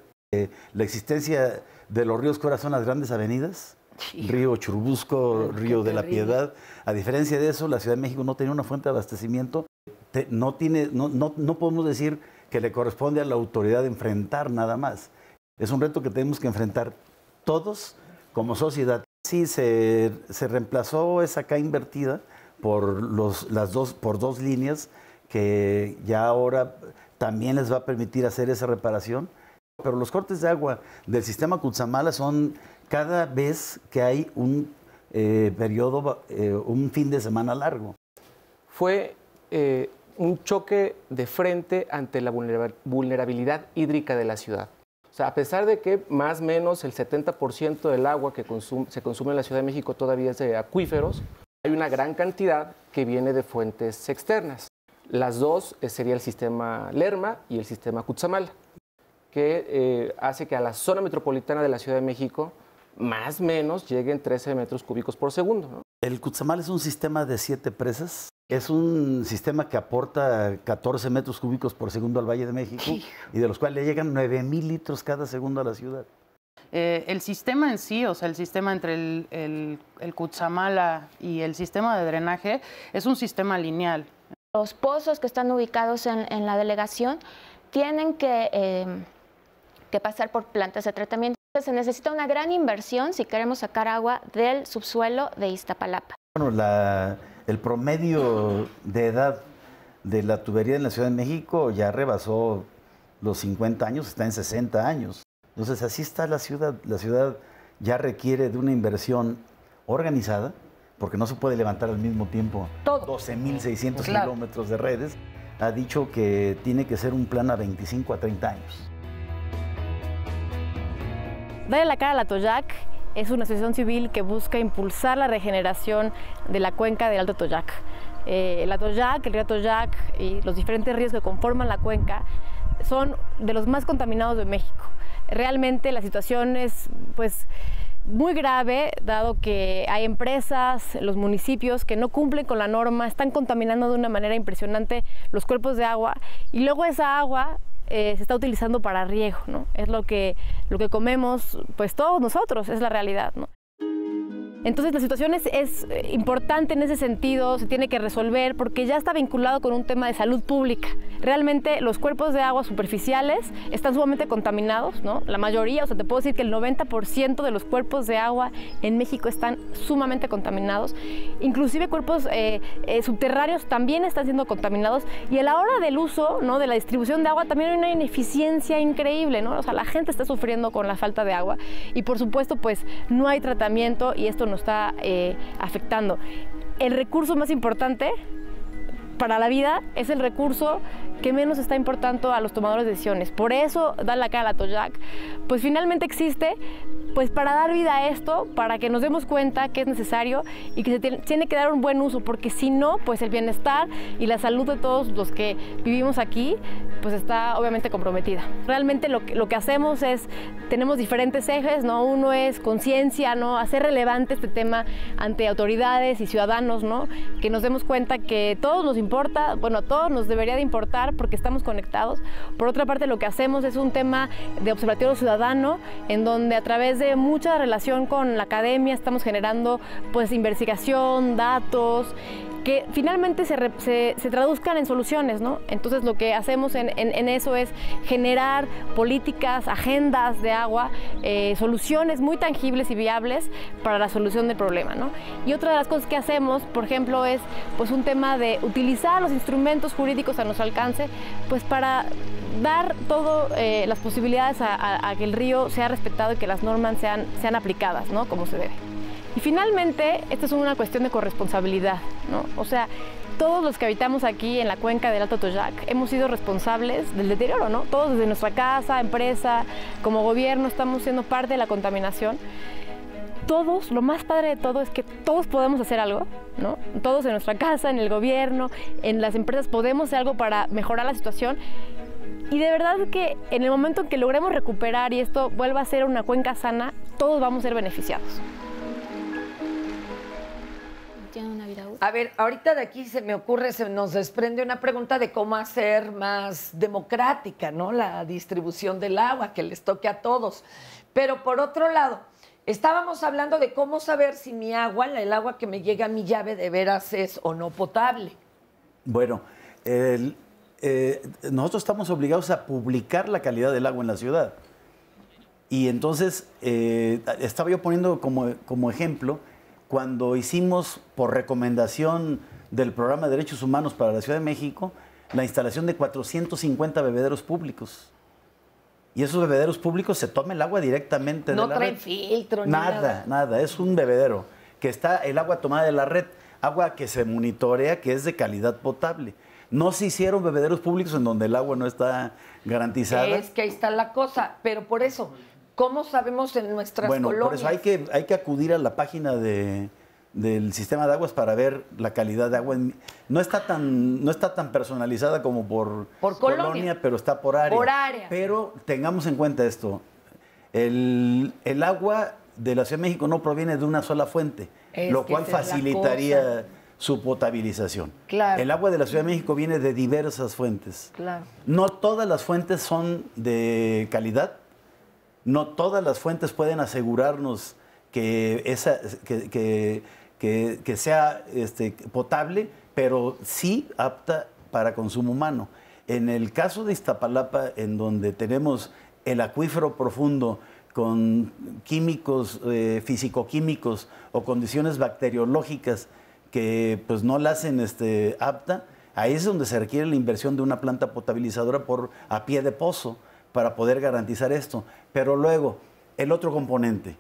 La existencia de los ríos que ahora son las grandes avenidas, Río Churubusco, Río de la Piedad, a diferencia de eso, la Ciudad de México no tenía una fuente de abastecimiento. No podemos decir que le corresponde a la autoridad enfrentar nada más. Es un reto que tenemos que enfrentar todos como sociedad. Sí, se reemplazó esa K invertida por dos líneas que ya ahora también les va a permitir hacer esa reparación. Pero los cortes de agua del sistema Cutzamala son cada vez que hay un periodo, un fin de semana largo. Fue un choque de frente ante la vulnerabilidad hídrica de la ciudad. O sea, a pesar de que más o menos el 70% del agua que se consume en la Ciudad de México todavía es de acuíferos, hay una gran cantidad que viene de fuentes externas. Las dos sería el sistema Lerma y el sistema Cutzamala, que hace que a la zona metropolitana de la Ciudad de México más o menos lleguen 13 metros cúbicos por segundo, ¿no? El Cutzamala es un sistema de 7 presas. Es un sistema que aporta 14 metros cúbicos por segundo al Valle de México y de los cuales le llegan 9,000 litros cada segundo a la ciudad. El sistema en sí, o sea, el sistema entre el Cutzamala y el sistema de drenaje es un sistema lineal. Los pozos que están ubicados en la delegación tienen que pasar por plantas de tratamiento. Se necesita una gran inversión si queremos sacar agua del subsuelo de Iztapalapa. Bueno, el promedio de edad de la tubería en la Ciudad de México ya rebasó los 50 años, está en 60 años. Entonces así está la ciudad. La ciudad ya requiere de una inversión organizada, porque no se puede levantar al mismo tiempo 12,600 kilómetros de redes. Ha dicho que tiene que ser un plan a 25 a 30 años. Dale la cara al Atoyac es una asociación civil que busca impulsar la regeneración de la cuenca del Alto Atoyac. El Atoyac, el río Atoyac y los diferentes ríos que conforman la cuenca son de los más contaminados de México. Realmente la situación es, pues, muy grave, dado que hay empresas, los municipios que no cumplen con la norma, están contaminando de una manera impresionante los cuerpos de agua y luego esa agua se está utilizando para riego, ¿no? Es lo que comemos, pues todos nosotros, es la realidad, ¿no? Entonces la situación es importante en ese sentido, se tiene que resolver porque ya está vinculado con un tema de salud pública. Realmente los cuerpos de agua superficiales están sumamente contaminados, ¿no? La mayoría, o sea, te puedo decir que el 90% de los cuerpos de agua en México están sumamente contaminados. Inclusive cuerpos subterráneos también están siendo contaminados y a la hora del uso, ¿no?, de la distribución de agua también hay una ineficiencia increíble, ¿no? O sea, la gente está sufriendo con la falta de agua y por supuesto pues no hay tratamiento y esto nos está afectando. El recurso más importante para la vida es el recurso que menos está importando a los tomadores de decisiones. Por eso da la cara al Atoyac, pues finalmente existe, pues para dar vida a esto, para que nos demos cuenta que es necesario y que se tiene que dar un buen uso, porque si no, pues el bienestar y la salud de todos los que vivimos aquí, pues está obviamente comprometida. Realmente lo que hacemos es, tenemos diferentes ejes, ¿no? Uno es conciencia, ¿no? Hacer relevante este tema ante autoridades y ciudadanos, ¿no? Que nos demos cuenta que todos nos importa, bueno, a todos nos debería de importar porque estamos conectados. Por otra parte, lo que hacemos es un tema de observatorio ciudadano, en donde a través de mucha relación con la academia estamos generando pues investigación, datos, que finalmente se traduzcan en soluciones, ¿no? Entonces lo que hacemos en eso es generar políticas, agendas de agua, soluciones muy tangibles y viables para la solución del problema, ¿no? Y otra de las cosas que hacemos, por ejemplo, es pues un tema de utilizar los instrumentos jurídicos a nuestro alcance, pues para dar todas las posibilidades a que el río sea respetado y que las normas sean aplicadas, ¿no? Como se debe. Y finalmente, esta es una cuestión de corresponsabilidad, ¿no? O sea, todos los que habitamos aquí en la cuenca del Alto Toyac hemos sido responsables del deterioro, ¿no? Todos desde nuestra casa, empresa, como gobierno, estamos siendo parte de la contaminación. Todos, lo más padre de todo es que todos podemos hacer algo, ¿no? Todos en nuestra casa, en el gobierno, en las empresas podemos hacer algo para mejorar la situación. Y de verdad que en el momento en que logremos recuperar y esto vuelva a ser una cuenca sana, todos vamos a ser beneficiados. A ver, ahorita de aquí se me ocurre, se nos desprende una pregunta de cómo hacer más democrática, ¿no? La distribución del agua, que les toque a todos. Pero por otro lado, estábamos hablando de cómo saber si mi agua, el agua que me llega a mi llave, de veras es o no potable. Bueno, nosotros estamos obligados a publicar la calidad del agua en la ciudad. Y entonces, estaba yo poniendo como ejemplo, cuando hicimos, por recomendación del Programa de Derechos Humanos para la Ciudad de México, la instalación de 450 bebederos públicos. Y esos bebederos públicos se toma el agua directamente de la red. No traen filtro ni nada. Nada, es un bebedero que está el agua tomada de la red, agua que se monitorea, que es de calidad potable. No se hicieron bebederos públicos en donde el agua no está garantizada. Es que ahí está la cosa, pero por eso, ¿cómo sabemos en nuestras colonias? Por eso hay que acudir a la página del sistema de aguas para ver la calidad de agua. No está tan personalizada como por colonia, pero está por área. Por área. Pero tengamos en cuenta esto. El agua de la Ciudad de México no proviene de una sola fuente, lo cual facilitaría su potabilización. Claro. El agua de la Ciudad de México viene de diversas fuentes. Claro. No todas las fuentes son de calidad. No todas las fuentes pueden asegurarnos que sea potable, pero sí apta para consumo humano. En el caso de Iztapalapa, en donde tenemos el acuífero profundo con químicos, fisicoquímicos o condiciones bacteriológicas que pues no la hacen apta, ahí es donde se requiere la inversión de una planta potabilizadora a pie de pozo para poder garantizar esto. Pero luego, el otro componente,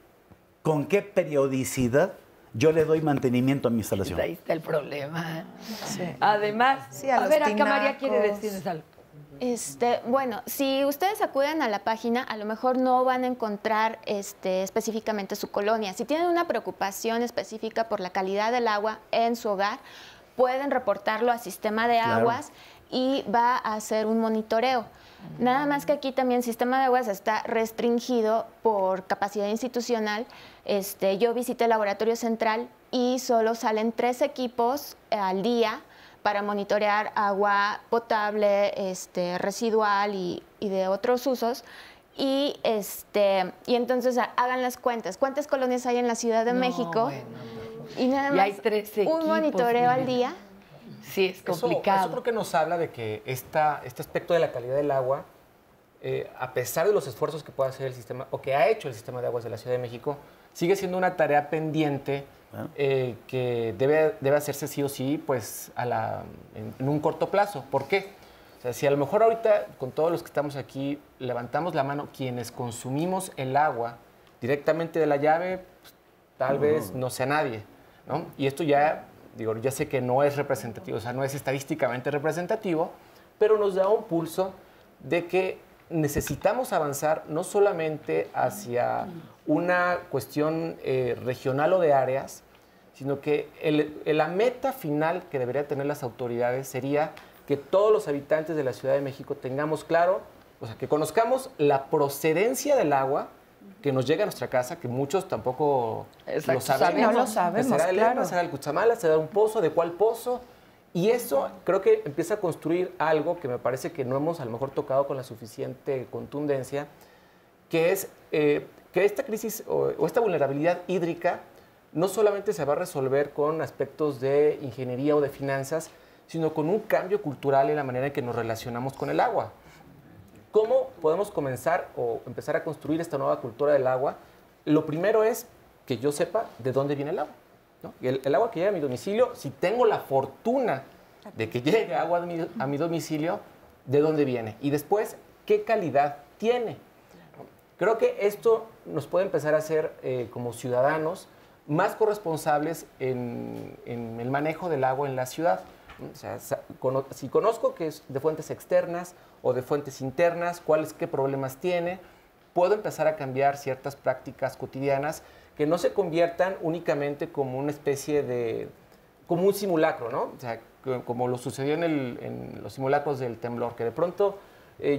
¿con qué periodicidad yo le doy mantenimiento a mi instalación? Ahí está el problema. Sí. Además, a ver, acá María quiere decirles algo. Bueno, si ustedes acuden a la página, a lo mejor no van a encontrar específicamente su colonia. Si tienen una preocupación específica por la calidad del agua en su hogar, pueden reportarlo al sistema de aguas y va a hacer un monitoreo. Nada más que aquí también el sistema de aguas está restringido por capacidad institucional. Yo visité el laboratorio central y solo salen 3 equipos al día para monitorear agua potable, residual y de otros usos. Y entonces hagan las cuentas. ¿Cuántas colonias hay en la Ciudad de México? Bueno, y nada más hay 3 equipos, un monitoreo al día. Sí, es complicado. Eso creo que nos habla de que este aspecto de la calidad del agua, a pesar de los esfuerzos que pueda hacer el sistema, o que ha hecho el sistema de aguas de la Ciudad de México, sigue siendo una tarea pendiente que debe hacerse sí o sí pues, en un corto plazo. ¿Por qué? O sea, si a lo mejor ahorita, con todos los que estamos aquí, levantamos la mano, quienes consumimos el agua directamente de la llave, pues, tal vez no sea nadie, ¿no? Y esto ya sé que no es representativo, o sea, no es estadísticamente representativo, pero nos da un pulso de que necesitamos avanzar no solamente hacia una cuestión regional o de áreas, sino que la meta final que deberían tener las autoridades sería que todos los habitantes de la Ciudad de México tengamos claro, o sea, que conozcamos la procedencia del agua que nos llega a nuestra casa, que muchos tampoco lo sabemos. No lo sabemos, ¿Será el claro. EMA, será el Cutzamala, será un pozo? ¿De cuál pozo? Y eso creo que empieza a construir algo que me parece que no hemos a lo mejor tocado con la suficiente contundencia, que es que esta crisis o esta vulnerabilidad hídrica no solamente se va a resolver con aspectos de ingeniería o de finanzas, sino con un cambio cultural en la manera en que nos relacionamos con el agua. ¿Cómo podemos comenzar o empezar a construir esta nueva cultura del agua? Lo primero es que yo sepa de dónde viene el agua, ¿no? El agua que llega a mi domicilio, si tengo la fortuna de que llegue agua a mi domicilio, ¿de dónde viene? Y después, ¿qué calidad tiene? Creo que esto nos puede empezar a hacer como ciudadanos más corresponsables en el manejo del agua en la ciudad. O sea, si conozco que es de fuentes externas o de fuentes internas, qué problemas tiene, puedo empezar a cambiar ciertas prácticas cotidianas que no se conviertan únicamente como una especie como un simulacro, ¿no? O sea, como lo sucedió en los simulacros del temblor, que de pronto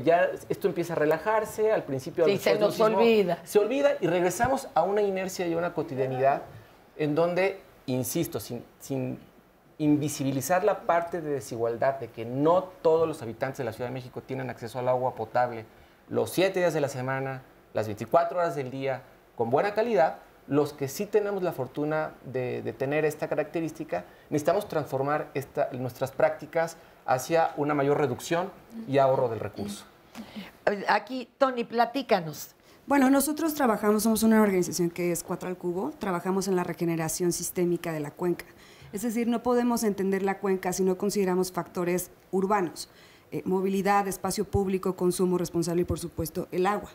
ya esto empieza a relajarse, al principio... Sí, se nos olvida. Se olvida y regresamos a una inercia y una cotidianidad en donde, insisto, sin invisibilizar la parte de desigualdad de que no todos los habitantes de la Ciudad de México tienen acceso al agua potable los 7 días de la semana, las 24 horas del día, con buena calidad. Los que sí tenemos la fortuna de tener esta característica, necesitamos transformar nuestras prácticas hacia una mayor reducción y ahorro del recurso. Aquí, Tony, platícanos. Bueno, nosotros somos una organización que es 4 al Cubo, trabajamos en la regeneración sistémica de la cuenca. Es decir, no podemos entender la cuenca si no consideramos factores urbanos, movilidad, espacio público, consumo responsable y, por supuesto, el agua.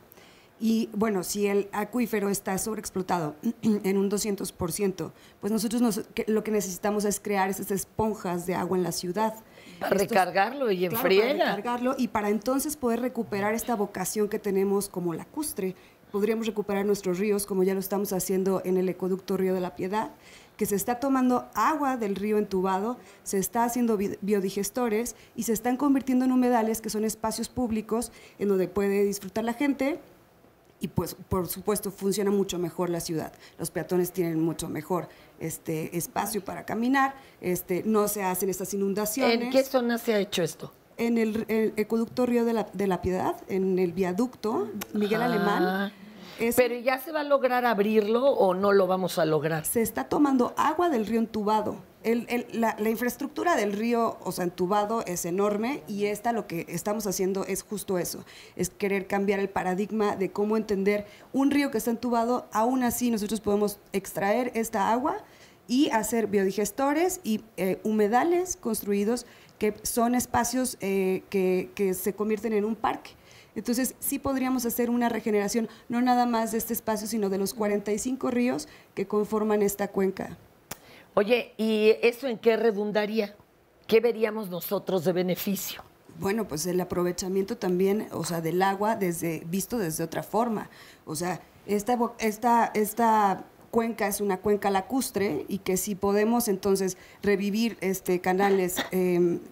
Y, bueno, si el acuífero está sobreexplotado en un 200%, pues nosotros lo que necesitamos es crear esas esponjas de agua en la ciudad. Para recargarlo y en friega. Para recargarlo y para entonces poder recuperar esta vocación que tenemos como lacustre. Podríamos recuperar nuestros ríos, como ya lo estamos haciendo en el ecoducto Río de la Piedad, que se está tomando agua del río entubado, se está haciendo biodigestores y se están convirtiendo en humedales, que son espacios públicos en donde puede disfrutar la gente y, pues, por supuesto, funciona mucho mejor la ciudad. Los peatones tienen mucho mejor espacio para caminar, no se hacen estas inundaciones. ¿En qué zona se ha hecho esto? En el ecoducto Río de la Piedad, en el viaducto Miguel Alemán. ¿Pero ya se va a lograr abrirlo o no lo vamos a lograr? Se está tomando agua del río entubado. La infraestructura del río, o sea, entubado, es enorme y lo que estamos haciendo es justo eso, es querer cambiar el paradigma de cómo entender un río que está entubado. Aún así nosotros podemos extraer esta agua y hacer biodigestores y humedales construidos que son espacios que se convierten en un parque. Entonces, sí podríamos hacer una regeneración, no nada más de este espacio, sino de los 45 ríos que conforman esta cuenca. Oye, ¿y eso en qué redundaría? ¿Qué veríamos nosotros de beneficio? Bueno, pues el aprovechamiento también, o sea, del agua visto desde otra forma. O sea, esta cuenca es una cuenca lacustre y que si podemos entonces revivir canales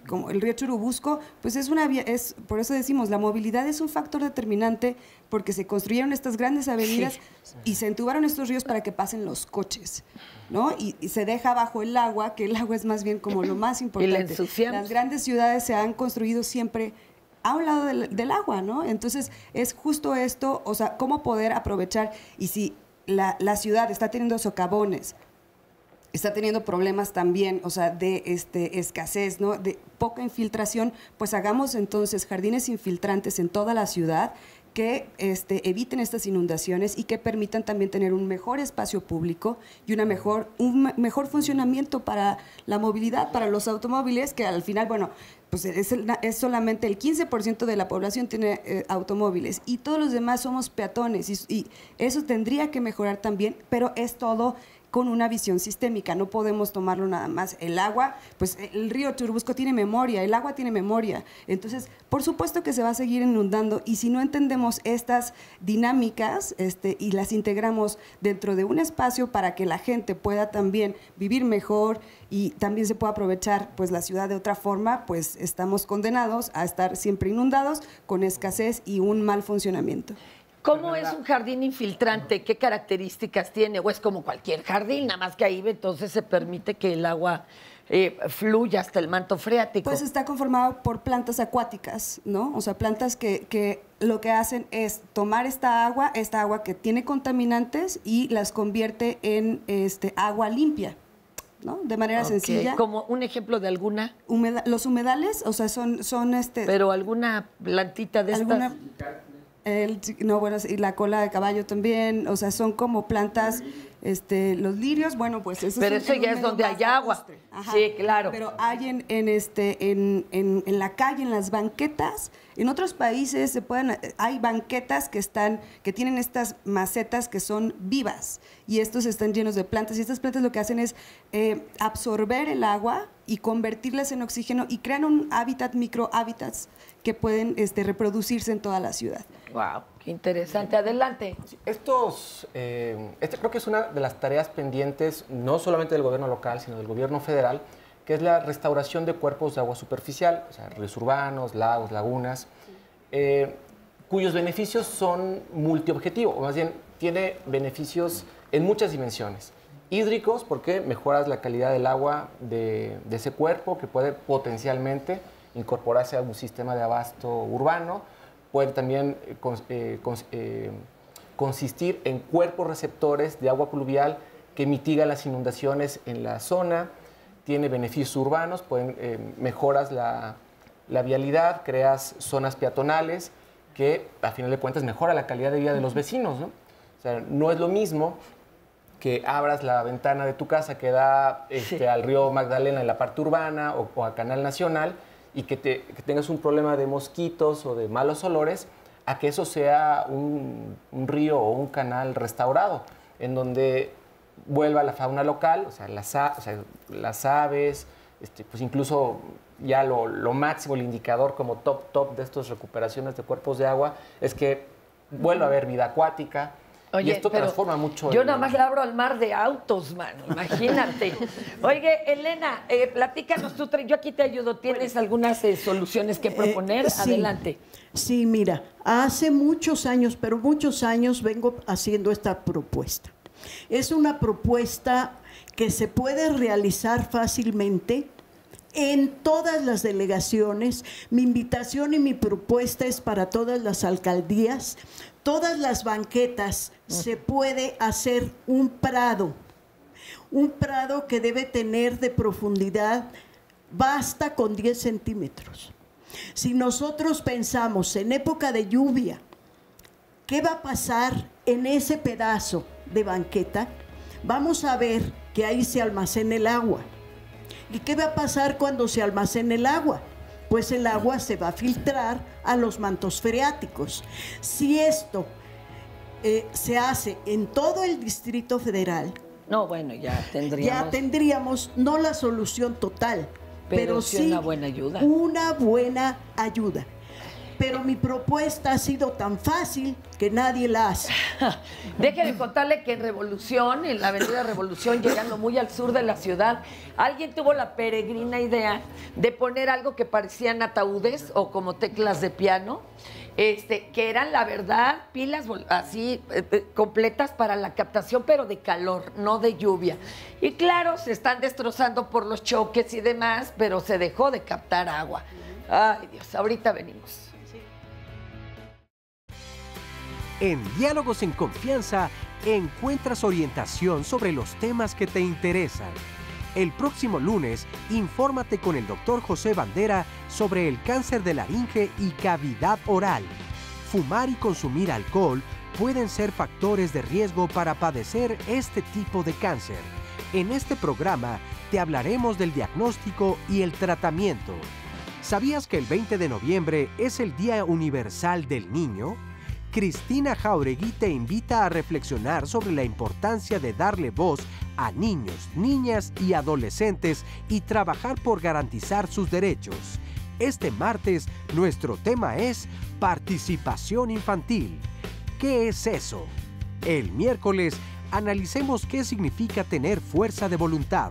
como el río Churubusco, pues por eso decimos, la movilidad es un factor determinante porque se construyeron estas grandes avenidas y se entubaron estos ríos para que pasen los coches, ¿no? Y se deja bajo el agua, que el agua es más bien como lo más importante. Y la ensuciamos. Las grandes ciudades se han construido siempre a un lado del agua, ¿no? Entonces es justo esto, o sea, cómo poder aprovechar. Y si la ciudad está teniendo socavones, está teniendo problemas también, o sea, de escasez, ¿no? De poca infiltración, pues hagamos entonces jardines infiltrantes en toda la ciudad que eviten estas inundaciones y que permitan también tener un mejor espacio público y un mejor funcionamiento para la movilidad, para los automóviles, que al final, bueno, pues es solamente el 15% de la población tiene automóviles y todos los demás somos peatones y eso tendría que mejorar también, pero es todo con una visión sistémica, no podemos tomarlo nada más. El agua, pues el río Churubusco tiene memoria, el agua tiene memoria, entonces por supuesto que se va a seguir inundando y si no entendemos estas dinámicas y las integramos dentro de un espacio para que la gente pueda también vivir mejor y también se pueda aprovechar pues la ciudad de otra forma, pues estamos condenados a estar siempre inundados con escasez y un mal funcionamiento. ¿Cómo es un jardín infiltrante? ¿Qué características tiene? ¿O es como cualquier jardín, nada más que ahí entonces se permite que el agua fluya hasta el manto freático? Pues está conformado por plantas acuáticas, ¿no? O sea, plantas que lo que hacen es tomar esta agua que tiene contaminantes y las convierte en agua limpia, ¿no? De manera sencilla. ¿Como un ejemplo de alguna? Los humedales, o sea, son Pero alguna plantita de estas. Y la cola de caballo también, o sea, son como plantas, los lirios, bueno, pues eso. Pero eso ya es donde hay agua. Sí, claro. Pero hay en la calle, en las banquetas, en otros países hay banquetas que tienen estas macetas que son vivas y estos están llenos de plantas y estas plantas lo que hacen es absorber el agua y convertirlas en oxígeno y crean un hábitat, microhábitats que pueden reproducirse en toda la ciudad. Wow, qué interesante. Adelante. Sí, creo que es una de las tareas pendientes, no solamente del gobierno local, sino del gobierno federal, que es la restauración de cuerpos de agua superficial, o sea, ríos urbanos, lagos, lagunas, cuyos beneficios son multiobjetivos, o más bien tiene beneficios en muchas dimensiones. Hídricos, porque mejoras la calidad del agua de ese cuerpo, que puede potencialmente incorporarse a un sistema de abasto urbano. Puede también consistir en cuerpos receptores de agua pluvial que mitigan las inundaciones en la zona. Tiene beneficios urbanos, mejoras la vialidad, creas zonas peatonales que, a final de cuentas, mejora la calidad de vida de los vecinos, ¿no? O sea, no es lo mismo que abras la ventana de tu casa que da al río Magdalena en la parte urbana o a Canal Nacional y que tengas un problema de mosquitos o de malos olores, a que eso sea un río o un canal restaurado, en donde vuelva la fauna local, o sea, las aves, pues incluso ya lo máximo, el indicador como top de estas recuperaciones de cuerpos de agua, es que vuelva a haber vida acuática. Oye, y esto transforma mucho. Yo nada más le abro al mar de autos, mano, imagínate. Oye, Elena, platícanos tú, yo aquí te ayudo. ¿Tienes algunas soluciones que proponer? Sí, adelante. Sí, mira, hace muchos años, pero muchos años vengo haciendo esta propuesta. Es una propuesta que se puede realizar fácilmente en todas las delegaciones. Mi invitación y mi propuesta es para todas las alcaldías. Todas las banquetas se puede hacer un prado que debe tener de profundidad, basta con 10 centímetros. Si nosotros pensamos en época de lluvia, ¿qué va a pasar en ese pedazo de banqueta? Vamos a ver que ahí se almacena el agua. ¿Y qué va a pasar cuando se almacena el agua? Pues el agua se va a filtrar a los mantos freáticos. Si esto se hace en todo el Distrito Federal, no, bueno, ya tendríamos no la solución total, pero sí una buena ayuda. Una buena ayuda. Pero mi propuesta ha sido tan fácil que nadie la hace. Déjeme contarle que en la avenida Revolución, llegando muy al sur de la ciudad, alguien tuvo la peregrina idea de poner algo que parecían ataúdes o como teclas de piano, que eran, la verdad, pilas así completas para la captación, pero de calor, no de lluvia. Y claro, se están destrozando por los choques y demás, pero se dejó de captar agua. Ay, Dios, ahorita venimos. En Diálogos en Confianza encuentras orientación sobre los temas que te interesan. El próximo lunes, infórmate con el Dr. José Bandera sobre el cáncer de laringe y cavidad oral. Fumar y consumir alcohol pueden ser factores de riesgo para padecer este tipo de cáncer. En este programa te hablaremos del diagnóstico y el tratamiento. ¿Sabías que el 20 de noviembre es el Día Universal del Niño? Cristina Jauregui te invita a reflexionar sobre la importancia de darle voz a niños, niñas y adolescentes y trabajar por garantizar sus derechos. Este martes, nuestro tema es participación infantil. ¿Qué es eso? El miércoles, analicemos qué significa tener fuerza de voluntad.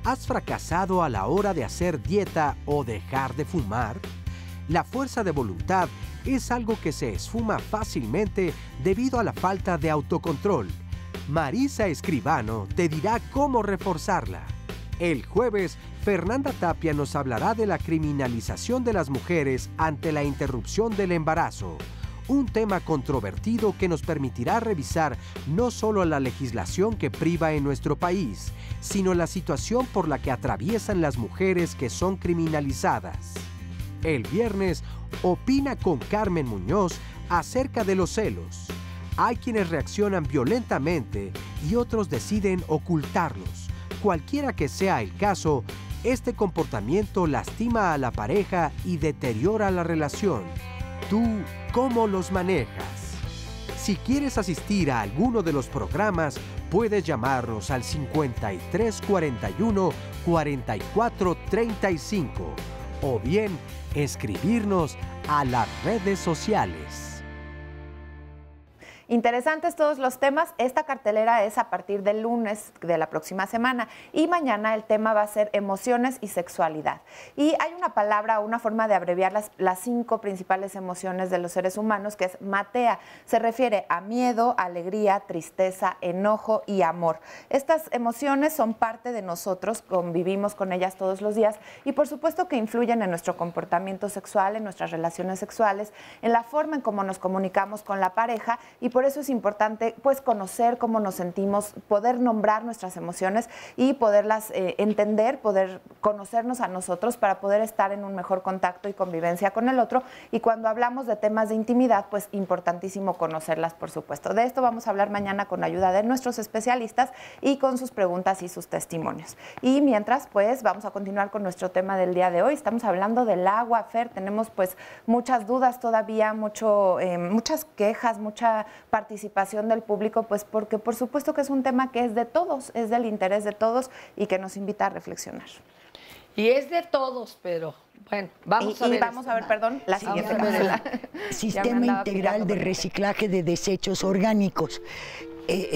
¿Has fracasado a la hora de hacer dieta o dejar de fumar? La fuerza de voluntad es algo que se esfuma fácilmente debido a la falta de autocontrol. Marisa Escribano te dirá cómo reforzarla. El jueves, Fernanda Tapia nos hablará de la criminalización de las mujeres ante la interrupción del embarazo. Un tema controvertido que nos permitirá revisar no solo la legislación que priva en nuestro país, sino la situación por la que atraviesan las mujeres que son criminalizadas. El viernes, opina con Carmen Muñoz acerca de los celos. Hay quienes reaccionan violentamente y otros deciden ocultarlos. Cualquiera que sea el caso, este comportamiento lastima a la pareja y deteriora la relación. ¿Tú cómo los manejas? Si quieres asistir a alguno de los programas, puedes llamarnos al 5341 4435 o bien escribirnos a las redes sociales. Interesantes todos los temas. Esta cartelera es a partir del lunes de la próxima semana y mañana el tema va a ser emociones y sexualidad. Y hay una palabra, una forma de abreviar las 5 principales emociones de los seres humanos, que es MATEA. Se refiere a miedo, alegría, tristeza, enojo y amor. Estas emociones son parte de nosotros, convivimos con ellas todos los días y por supuesto que influyen en nuestro comportamiento sexual, en nuestras relaciones sexuales, en la forma en cómo nos comunicamos con la pareja y por eso es importante pues conocer cómo nos sentimos, poder nombrar nuestras emociones y poderlas entender, poder conocernos a nosotros para poder estar en un mejor contacto y convivencia con el otro. Y cuando hablamos de temas de intimidad, pues importantísimo conocerlas, por supuesto. De esto vamos a hablar mañana con ayuda de nuestros especialistas y con sus preguntas y sus testimonios. Y mientras, pues vamos a continuar con nuestro tema del día de hoy. Estamos hablando del agua, Fer. Tenemos pues muchas dudas todavía, muchas quejas, mucha participación del público, pues porque por supuesto que es un tema que es de todos, es del interés de todos y que nos invita a reflexionar. Y es de todos, pero bueno, vamos a ver. Vamos a ver, perdón, la siguiente cápsula. Sistema Integral de Reciclaje de Desechos Orgánicos.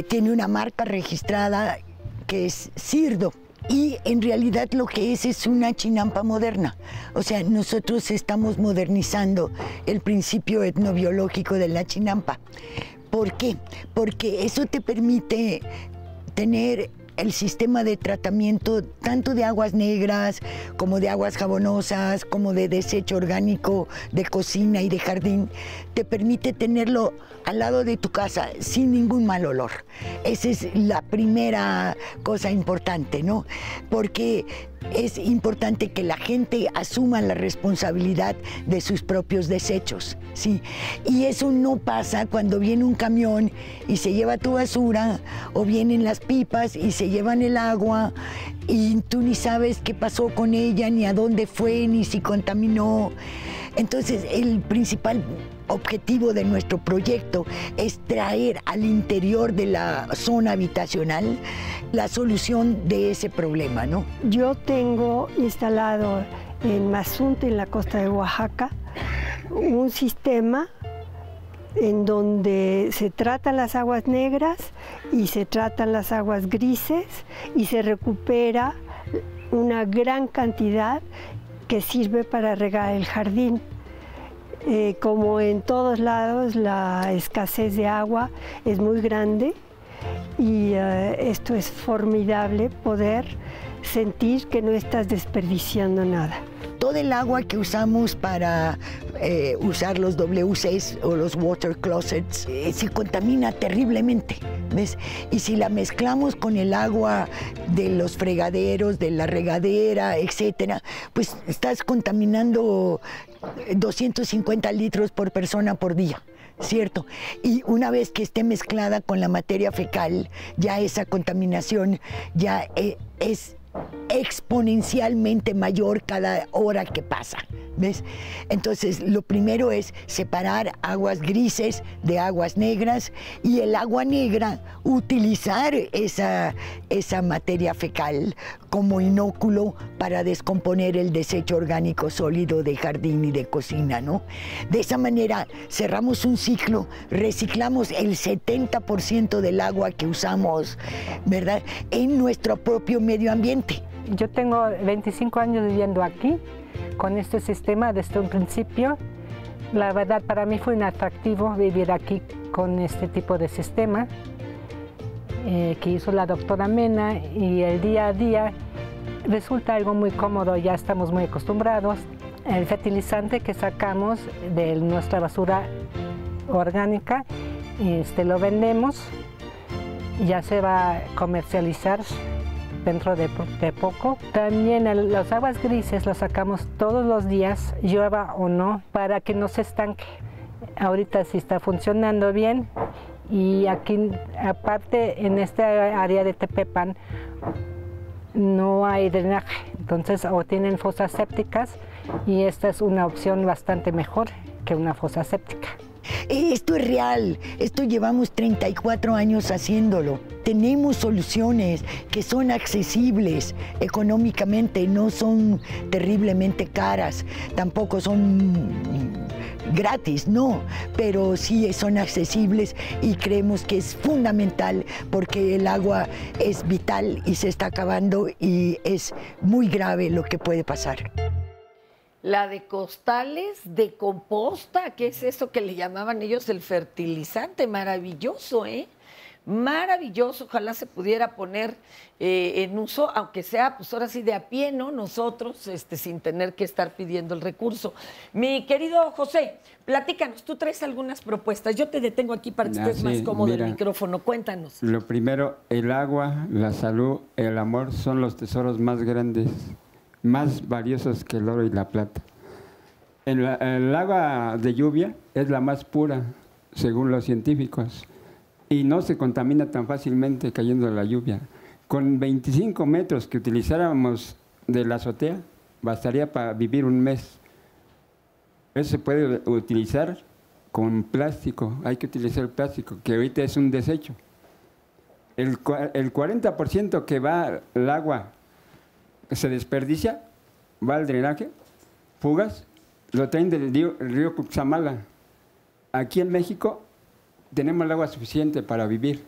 Tiene una marca registrada que es CIRDO. Y en realidad lo que es una chinampa moderna. O sea, nosotros estamos modernizando el principio etnobiológico de la chinampa. ¿Por qué? Porque eso te permite tener el sistema de tratamiento tanto de aguas negras como de aguas jabonosas, como de desecho orgánico de cocina y de jardín, te permite tenerlo al lado de tu casa sin ningún mal olor. Esa es la primera cosa importante, ¿no? Porque es importante que la gente asuma la responsabilidad de sus propios desechos, ¿sí? Y eso no pasa cuando viene un camión y se lleva tu basura, o vienen las pipas y se llevan el agua y tú ni sabes qué pasó con ella, ni a dónde fue, ni si contaminó. Entonces, el principal objetivo de nuestro proyecto es traer al interior de la zona habitacional la solución de ese problema, ¿no? Yo tengo instalado en Mazunte, en la costa de Oaxaca, un sistema en donde se tratan las aguas negras y se tratan las aguas grises y se recupera una gran cantidad que sirve para regar el jardín. Como en todos lados, la escasez de agua es muy grande y esto es formidable, poder sentir que no estás desperdiciando nada. Todo el agua que usamos para usar los WCs o los water closets se contamina terriblemente, ¿ves? Y si la mezclamos con el agua de los fregaderos, de la regadera, etcétera, pues estás contaminando 250 litros por persona por día. ¿Cierto? Y una vez que esté mezclada con la materia fecal, ya esa contaminación ya es exponencialmente mayor cada hora que pasa, ¿ves? Entonces, lo primero es separar aguas grises de aguas negras y el agua negra, utilizar esa materia fecal como inóculo para descomponer el desecho orgánico sólido de jardín y de cocina, ¿no? De esa manera cerramos un ciclo, reciclamos el 70% del agua que usamos, ¿verdad?, en nuestro propio medio ambiente. Yo tengo 25 años viviendo aquí con este sistema desde un principio. La verdad, para mí fue un atractivo vivir aquí con este tipo de sistema que hizo la doctora Mena, y el día a día resulta algo muy cómodo, ya estamos muy acostumbrados. El fertilizante que sacamos de nuestra basura orgánica, lo vendemos, ya se va a comercializar dentro de poco. También las aguas grises las sacamos todos los días, llueva o no, para que no se estanque. Ahorita sí está funcionando bien, y aquí aparte en esta área de Tepepan no hay drenaje, entonces o tienen fosas sépticas, y esta es una opción bastante mejor que una fosa séptica. Esto es real, esto llevamos 34 años haciéndolo. Tenemos soluciones que son accesibles económicamente, no son terriblemente caras, tampoco son gratis, no, pero sí son accesibles, y creemos que es fundamental porque el agua es vital y se está acabando, y es muy grave lo que puede pasar. La de costales de composta, ¿qué es eso que le llamaban ellos el fertilizante? Maravilloso, ¿eh? Maravilloso, ojalá se pudiera poner en uso, aunque sea pues ahora sí de a pie, ¿no? Nosotros, sin tener que estar pidiendo el recurso. Mi querido José, platícanos, tú traes algunas propuestas. Yo te detengo aquí para que estés más cómodo el micrófono, cuéntanos. Lo primero, el agua, la salud, el amor son los tesoros más grandes, más valiosos que el oro y la plata. El agua de lluvia es la más pura, según los científicos, y no se contamina tan fácilmente cayendo la lluvia. Con 25 metros que utilizáramos de la azotea, bastaría para vivir un mes. Eso se puede utilizar con plástico, hay que utilizar el plástico, que ahorita es un desecho. El 40% que va al agua se desperdicia, va al drenaje, fugas, lo traen del río Cutzamala. Aquí en México tenemos el agua suficiente para vivir.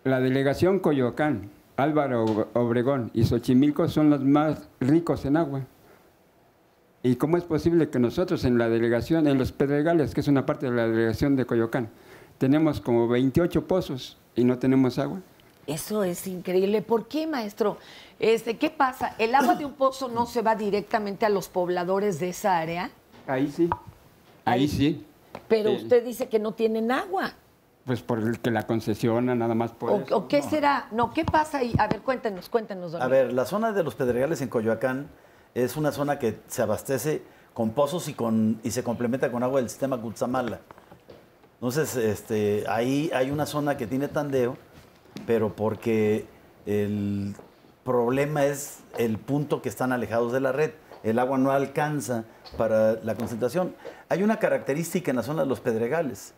La delegación Coyoacán, Álvaro Obregón y Xochimilco son los más ricos en agua. ¿Y cómo es posible que nosotros en la delegación, en Los Pedregales, que es una parte de la delegación de Coyoacán, tenemos como 28 pozos y no tenemos agua? Eso es increíble. ¿Por qué, maestro? ¿Qué pasa? ¿El agua de un pozo no se va directamente a los pobladores de esa área? Ahí sí, ahí sí. Pero usted dice que no tienen agua. Pues por el que la concesiona, nada más por eso. ¿O qué será? No, ¿qué pasa ahí? A ver, cuéntenos, don A ver, la zona de Los Pedregales en Coyoacán es una zona que se abastece con pozos y se complementa con agua del sistema Cutzamala. Entonces, ahí hay una zona que tiene tandeo, pero porque el problema es el punto que están alejados de la red. El agua no alcanza para la concentración. Hay una característica en la zona de Los Pedregales.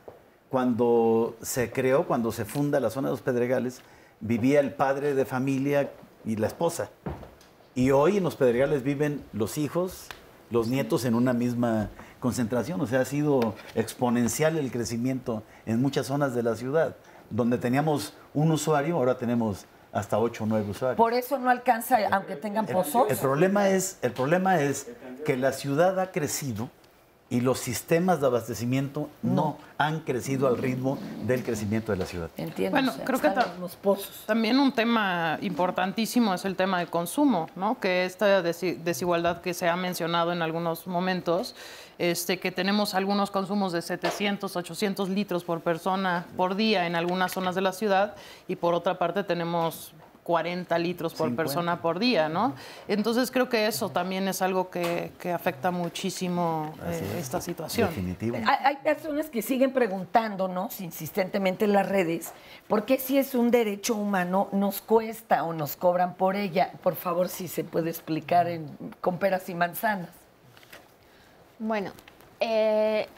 Cuando se creó, cuando se funda la zona de Los Pedregales, vivía el padre de familia y la esposa. Y hoy en Los Pedregales viven los hijos, los nietos en una misma concentración. O sea, ha sido exponencial el crecimiento en muchas zonas de la ciudad. Donde teníamos un usuario, ahora tenemos hasta 8 o 9 usuarios. Por eso no alcanza, aunque tengan pozos. El problema es que la ciudad ha crecido y los sistemas de abastecimiento no han crecido al ritmo del crecimiento de la ciudad. Entiendo. Bueno, creo que también un tema importantísimo es el tema del consumo, ¿no? Que esta desigualdad que se ha mencionado en algunos momentos, que tenemos algunos consumos de 700, 800 litros por persona por día en algunas zonas de la ciudad, y por otra parte tenemos 40 litros por 50 persona por día, ¿no? Entonces creo que eso también es algo que afecta muchísimo esta situación. Definitivo. Hay personas que siguen preguntándonos insistentemente en las redes por qué si es un derecho humano nos cuesta o nos cobran por ella. Por favor, si se puede explicar con peras y manzanas. Bueno, se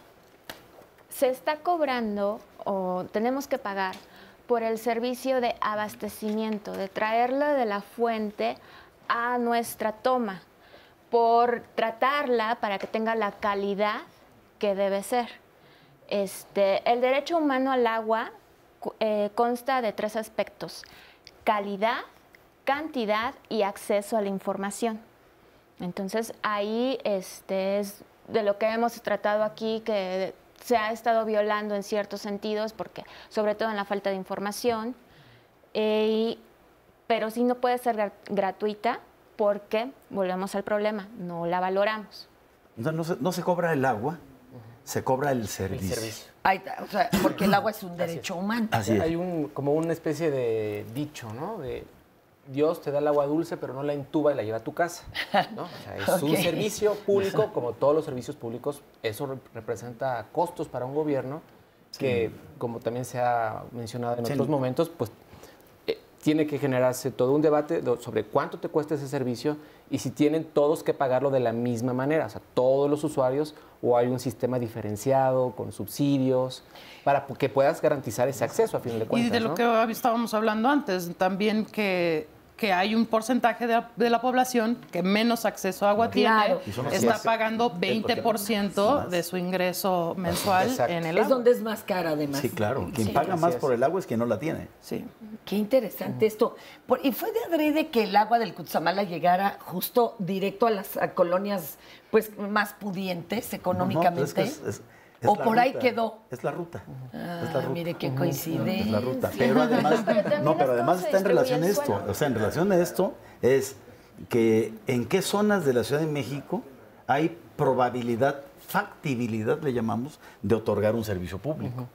está cobrando o tenemos que pagar por el servicio de abastecimiento, de traerla de la fuente a nuestra toma, por tratarla para que tenga la calidad que debe ser. El derecho humano al agua consta de 3 aspectos: calidad, cantidad y acceso a la información. Entonces ahí es de lo que hemos tratado aquí, que se ha estado violando en ciertos sentidos, porque sobre todo en la falta de información, pero sí no puede ser gratuita porque, volvemos al problema, no la valoramos. O sea, no se cobra el agua, se cobra el servicio. O sea, porque el agua es un derecho humano. Así es. Hay como una especie de dicho, ¿no? De Dios te da el agua dulce, pero no la entuba y la lleva a tu casa, ¿no? O sea, es un servicio público, como todos los servicios públicos. Eso representa costos para un gobierno que, como también se ha mencionado en otros momentos, pues tiene que generarse todo un debate sobre cuánto te cuesta ese servicio y si tienen todos que pagarlo de la misma manera, o sea, todos los usuarios, o hay un sistema diferenciado con subsidios para que puedas garantizar ese acceso a fin de cuentas. Y de lo que estábamos hablando antes, también que hay un porcentaje de la población que menos acceso a agua tiene, está pagando 20% de su ingreso mensual en el agua. Es donde es más cara, además. Sí, claro. Quien paga más por el agua es quien no la tiene. Sí. Qué interesante esto. ¿Y fue de adrede que el agua del Cutzamala llegara justo directo a las colonias pues más pudientes económicamente? ¿O por ahí quedó? Es la ruta. Mire qué coincidencia. Es la ruta. Pero además está en relación a esto. O sea, en relación a esto es que en qué zonas de la Ciudad de México hay probabilidad, factibilidad, le llamamos, de otorgar un servicio público.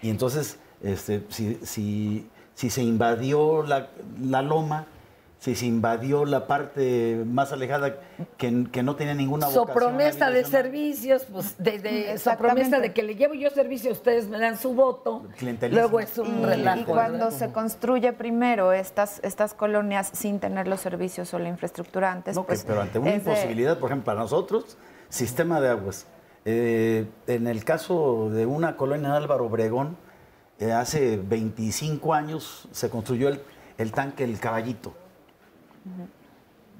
Y entonces, si se invadió la loma, si se invadió la parte más alejada que no tenía ninguna vocación. Sopromesa de servicios, pues sopromesa de que le llevo yo servicio, ustedes me dan su voto. Luego es un relajo. Y cuando se construye primero estas colonias sin tener los servicios o la infraestructura antes, no, pues, pero ante una imposibilidad, por ejemplo, para nosotros, sistema de aguas. En el caso de una colonia de Álvaro Obregón, hace 25 años se construyó el tanque El Caballito.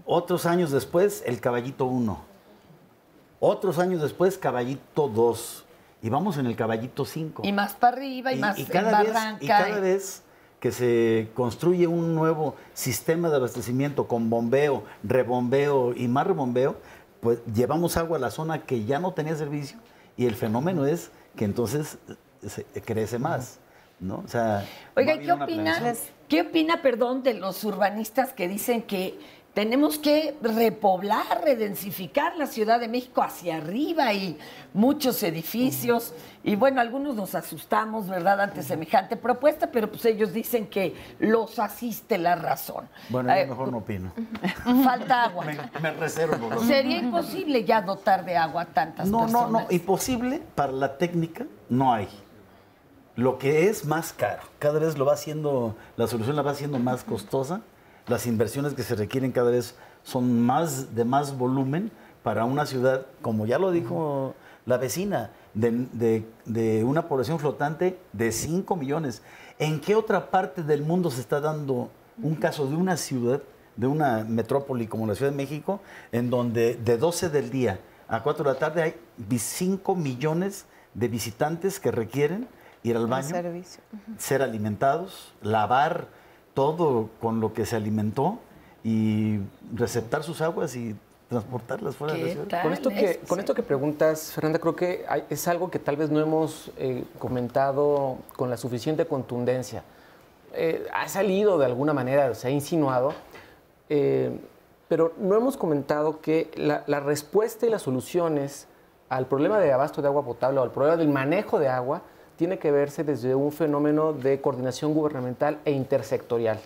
Otros años después, el Caballito 1. Otros años después, Caballito 2. Y vamos en el Caballito 5. Y más para arriba, y más en Barranca. Y cada vez que se construye un nuevo sistema de abastecimiento con bombeo, rebombeo y más rebombeo, pues llevamos agua a la zona que ya no tenía servicio. Y el fenómeno es que entonces crece más, ¿no? O sea, oiga, ¿qué opina, de los urbanistas que dicen que tenemos que repoblar, redensificar la Ciudad de México hacia arriba y muchos edificios? Y bueno, algunos nos asustamos, ¿verdad?, ante semejante propuesta, pero pues ellos dicen que los asiste la razón. Bueno, yo mejor no opino. Falta agua. Me reservo. ¿No? ¿Sería imposible ya dotar de agua a tantas personas? No, imposible para la técnica no hay. Lo que es más caro, cada vez la solución la va haciendo más costosa, las inversiones que se requieren cada vez son de más volumen para una ciudad, como ya lo dijo la vecina, de una población flotante de 5 millones. ¿En qué otra parte del mundo se está dando un caso de una ciudad, de una metrópoli como la Ciudad de México, en donde de 12 del día a 4 de la tarde hay 5 millones de visitantes que requieren ir al baño, ser alimentados, lavar todo con lo que se alimentó y receptar sus aguas y transportarlas fuera de la ciudad? Con esto que preguntas, Fernanda, creo que es algo que tal vez no hemos comentado con la suficiente contundencia. Ha salido de alguna manera, se ha insinuado, pero no hemos comentado que la respuesta y las soluciones al problema de abasto de agua potable o al problema del manejo de agua tiene que verse desde un fenómeno de coordinación gubernamental e intersectorial.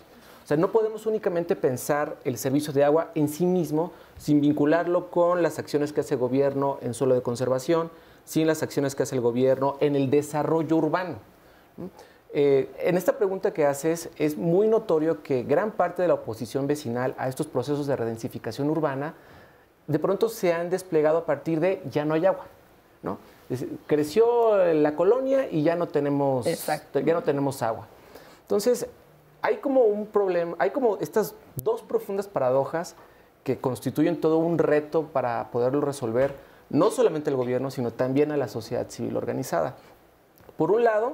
O sea, no podemos únicamente pensar el servicio de agua en sí mismo sin vincularlo con las acciones que hace el gobierno en suelo de conservación, sin las acciones que hace el gobierno en el desarrollo urbano. En esta pregunta que haces es muy notorio que gran parte de la oposición vecinal a estos procesos de redensificación urbana de pronto se han desplegado a partir de ya no hay agua, ¿no? Creció la colonia y ya no tenemos agua. Entonces, hay como un problema, hay como estas dos profundas paradojas que constituyen todo un reto para poderlo resolver, no solamente el gobierno, sino también a la sociedad civil organizada. Por un lado,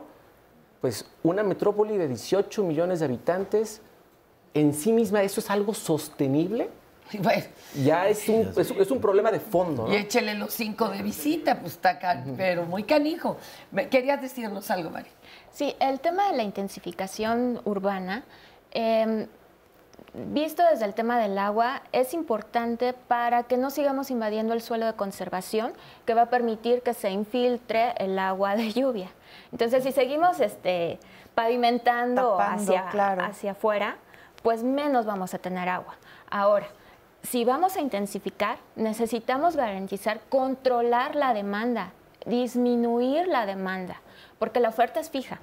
pues una metrópoli de 18 millones de habitantes, en sí misma, ¿eso es algo sostenible? Bueno, ya es un problema de fondo, ¿no? Y échele los 5 de visita, pues está pero muy canijo. ¿Querías decirnos algo, Mari? Sí, el tema de la intensificación urbana, visto desde el tema del agua, es importante para que no sigamos invadiendo el suelo de conservación, que va a permitir que se infiltre el agua de lluvia. Entonces, si seguimos pavimentando hacia afuera, pues menos vamos a tener agua. Ahora, si vamos a intensificar, necesitamos garantizar, controlar la demanda, disminuir la demanda, porque la oferta es fija.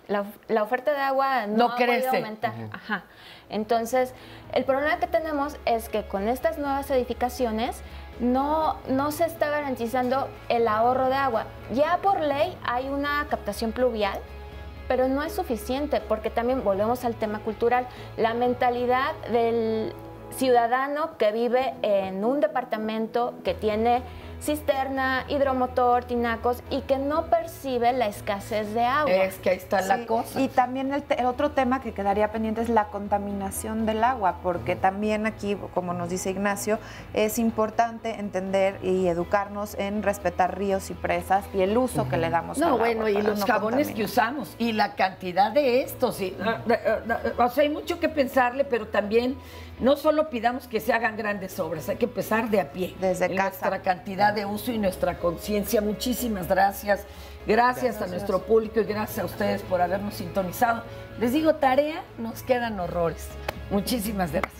La oferta de agua no ha podido aumentar. Ajá. Entonces, el problema que tenemos es que con estas nuevas edificaciones no se está garantizando el ahorro de agua. Ya por ley hay una captación pluvial, pero no es suficiente, porque también volvemos al tema cultural. La mentalidad del ciudadano que vive en un departamento que tiene cisterna, hidromotor, tinacos y que no percibe la escasez de agua. Es que ahí está la cosa. Y también el otro tema que quedaría pendiente es la contaminación del agua, porque también aquí, como nos dice Ignacio, es importante entender y educarnos en respetar ríos y presas y el uso que le damos al agua. Bueno, y los jabones que usamos y la cantidad de estos. O sea, hay mucho que pensarle, pero también no solo pidamos que se hagan grandes obras, hay que empezar de a pie. Desde casa. Nuestra cantidad de uso y nuestra conciencia. Muchísimas gracias. Gracias a nuestro público y gracias a ustedes por habernos sintonizado. Les digo, tarea, nos quedan horrores. Muchísimas gracias.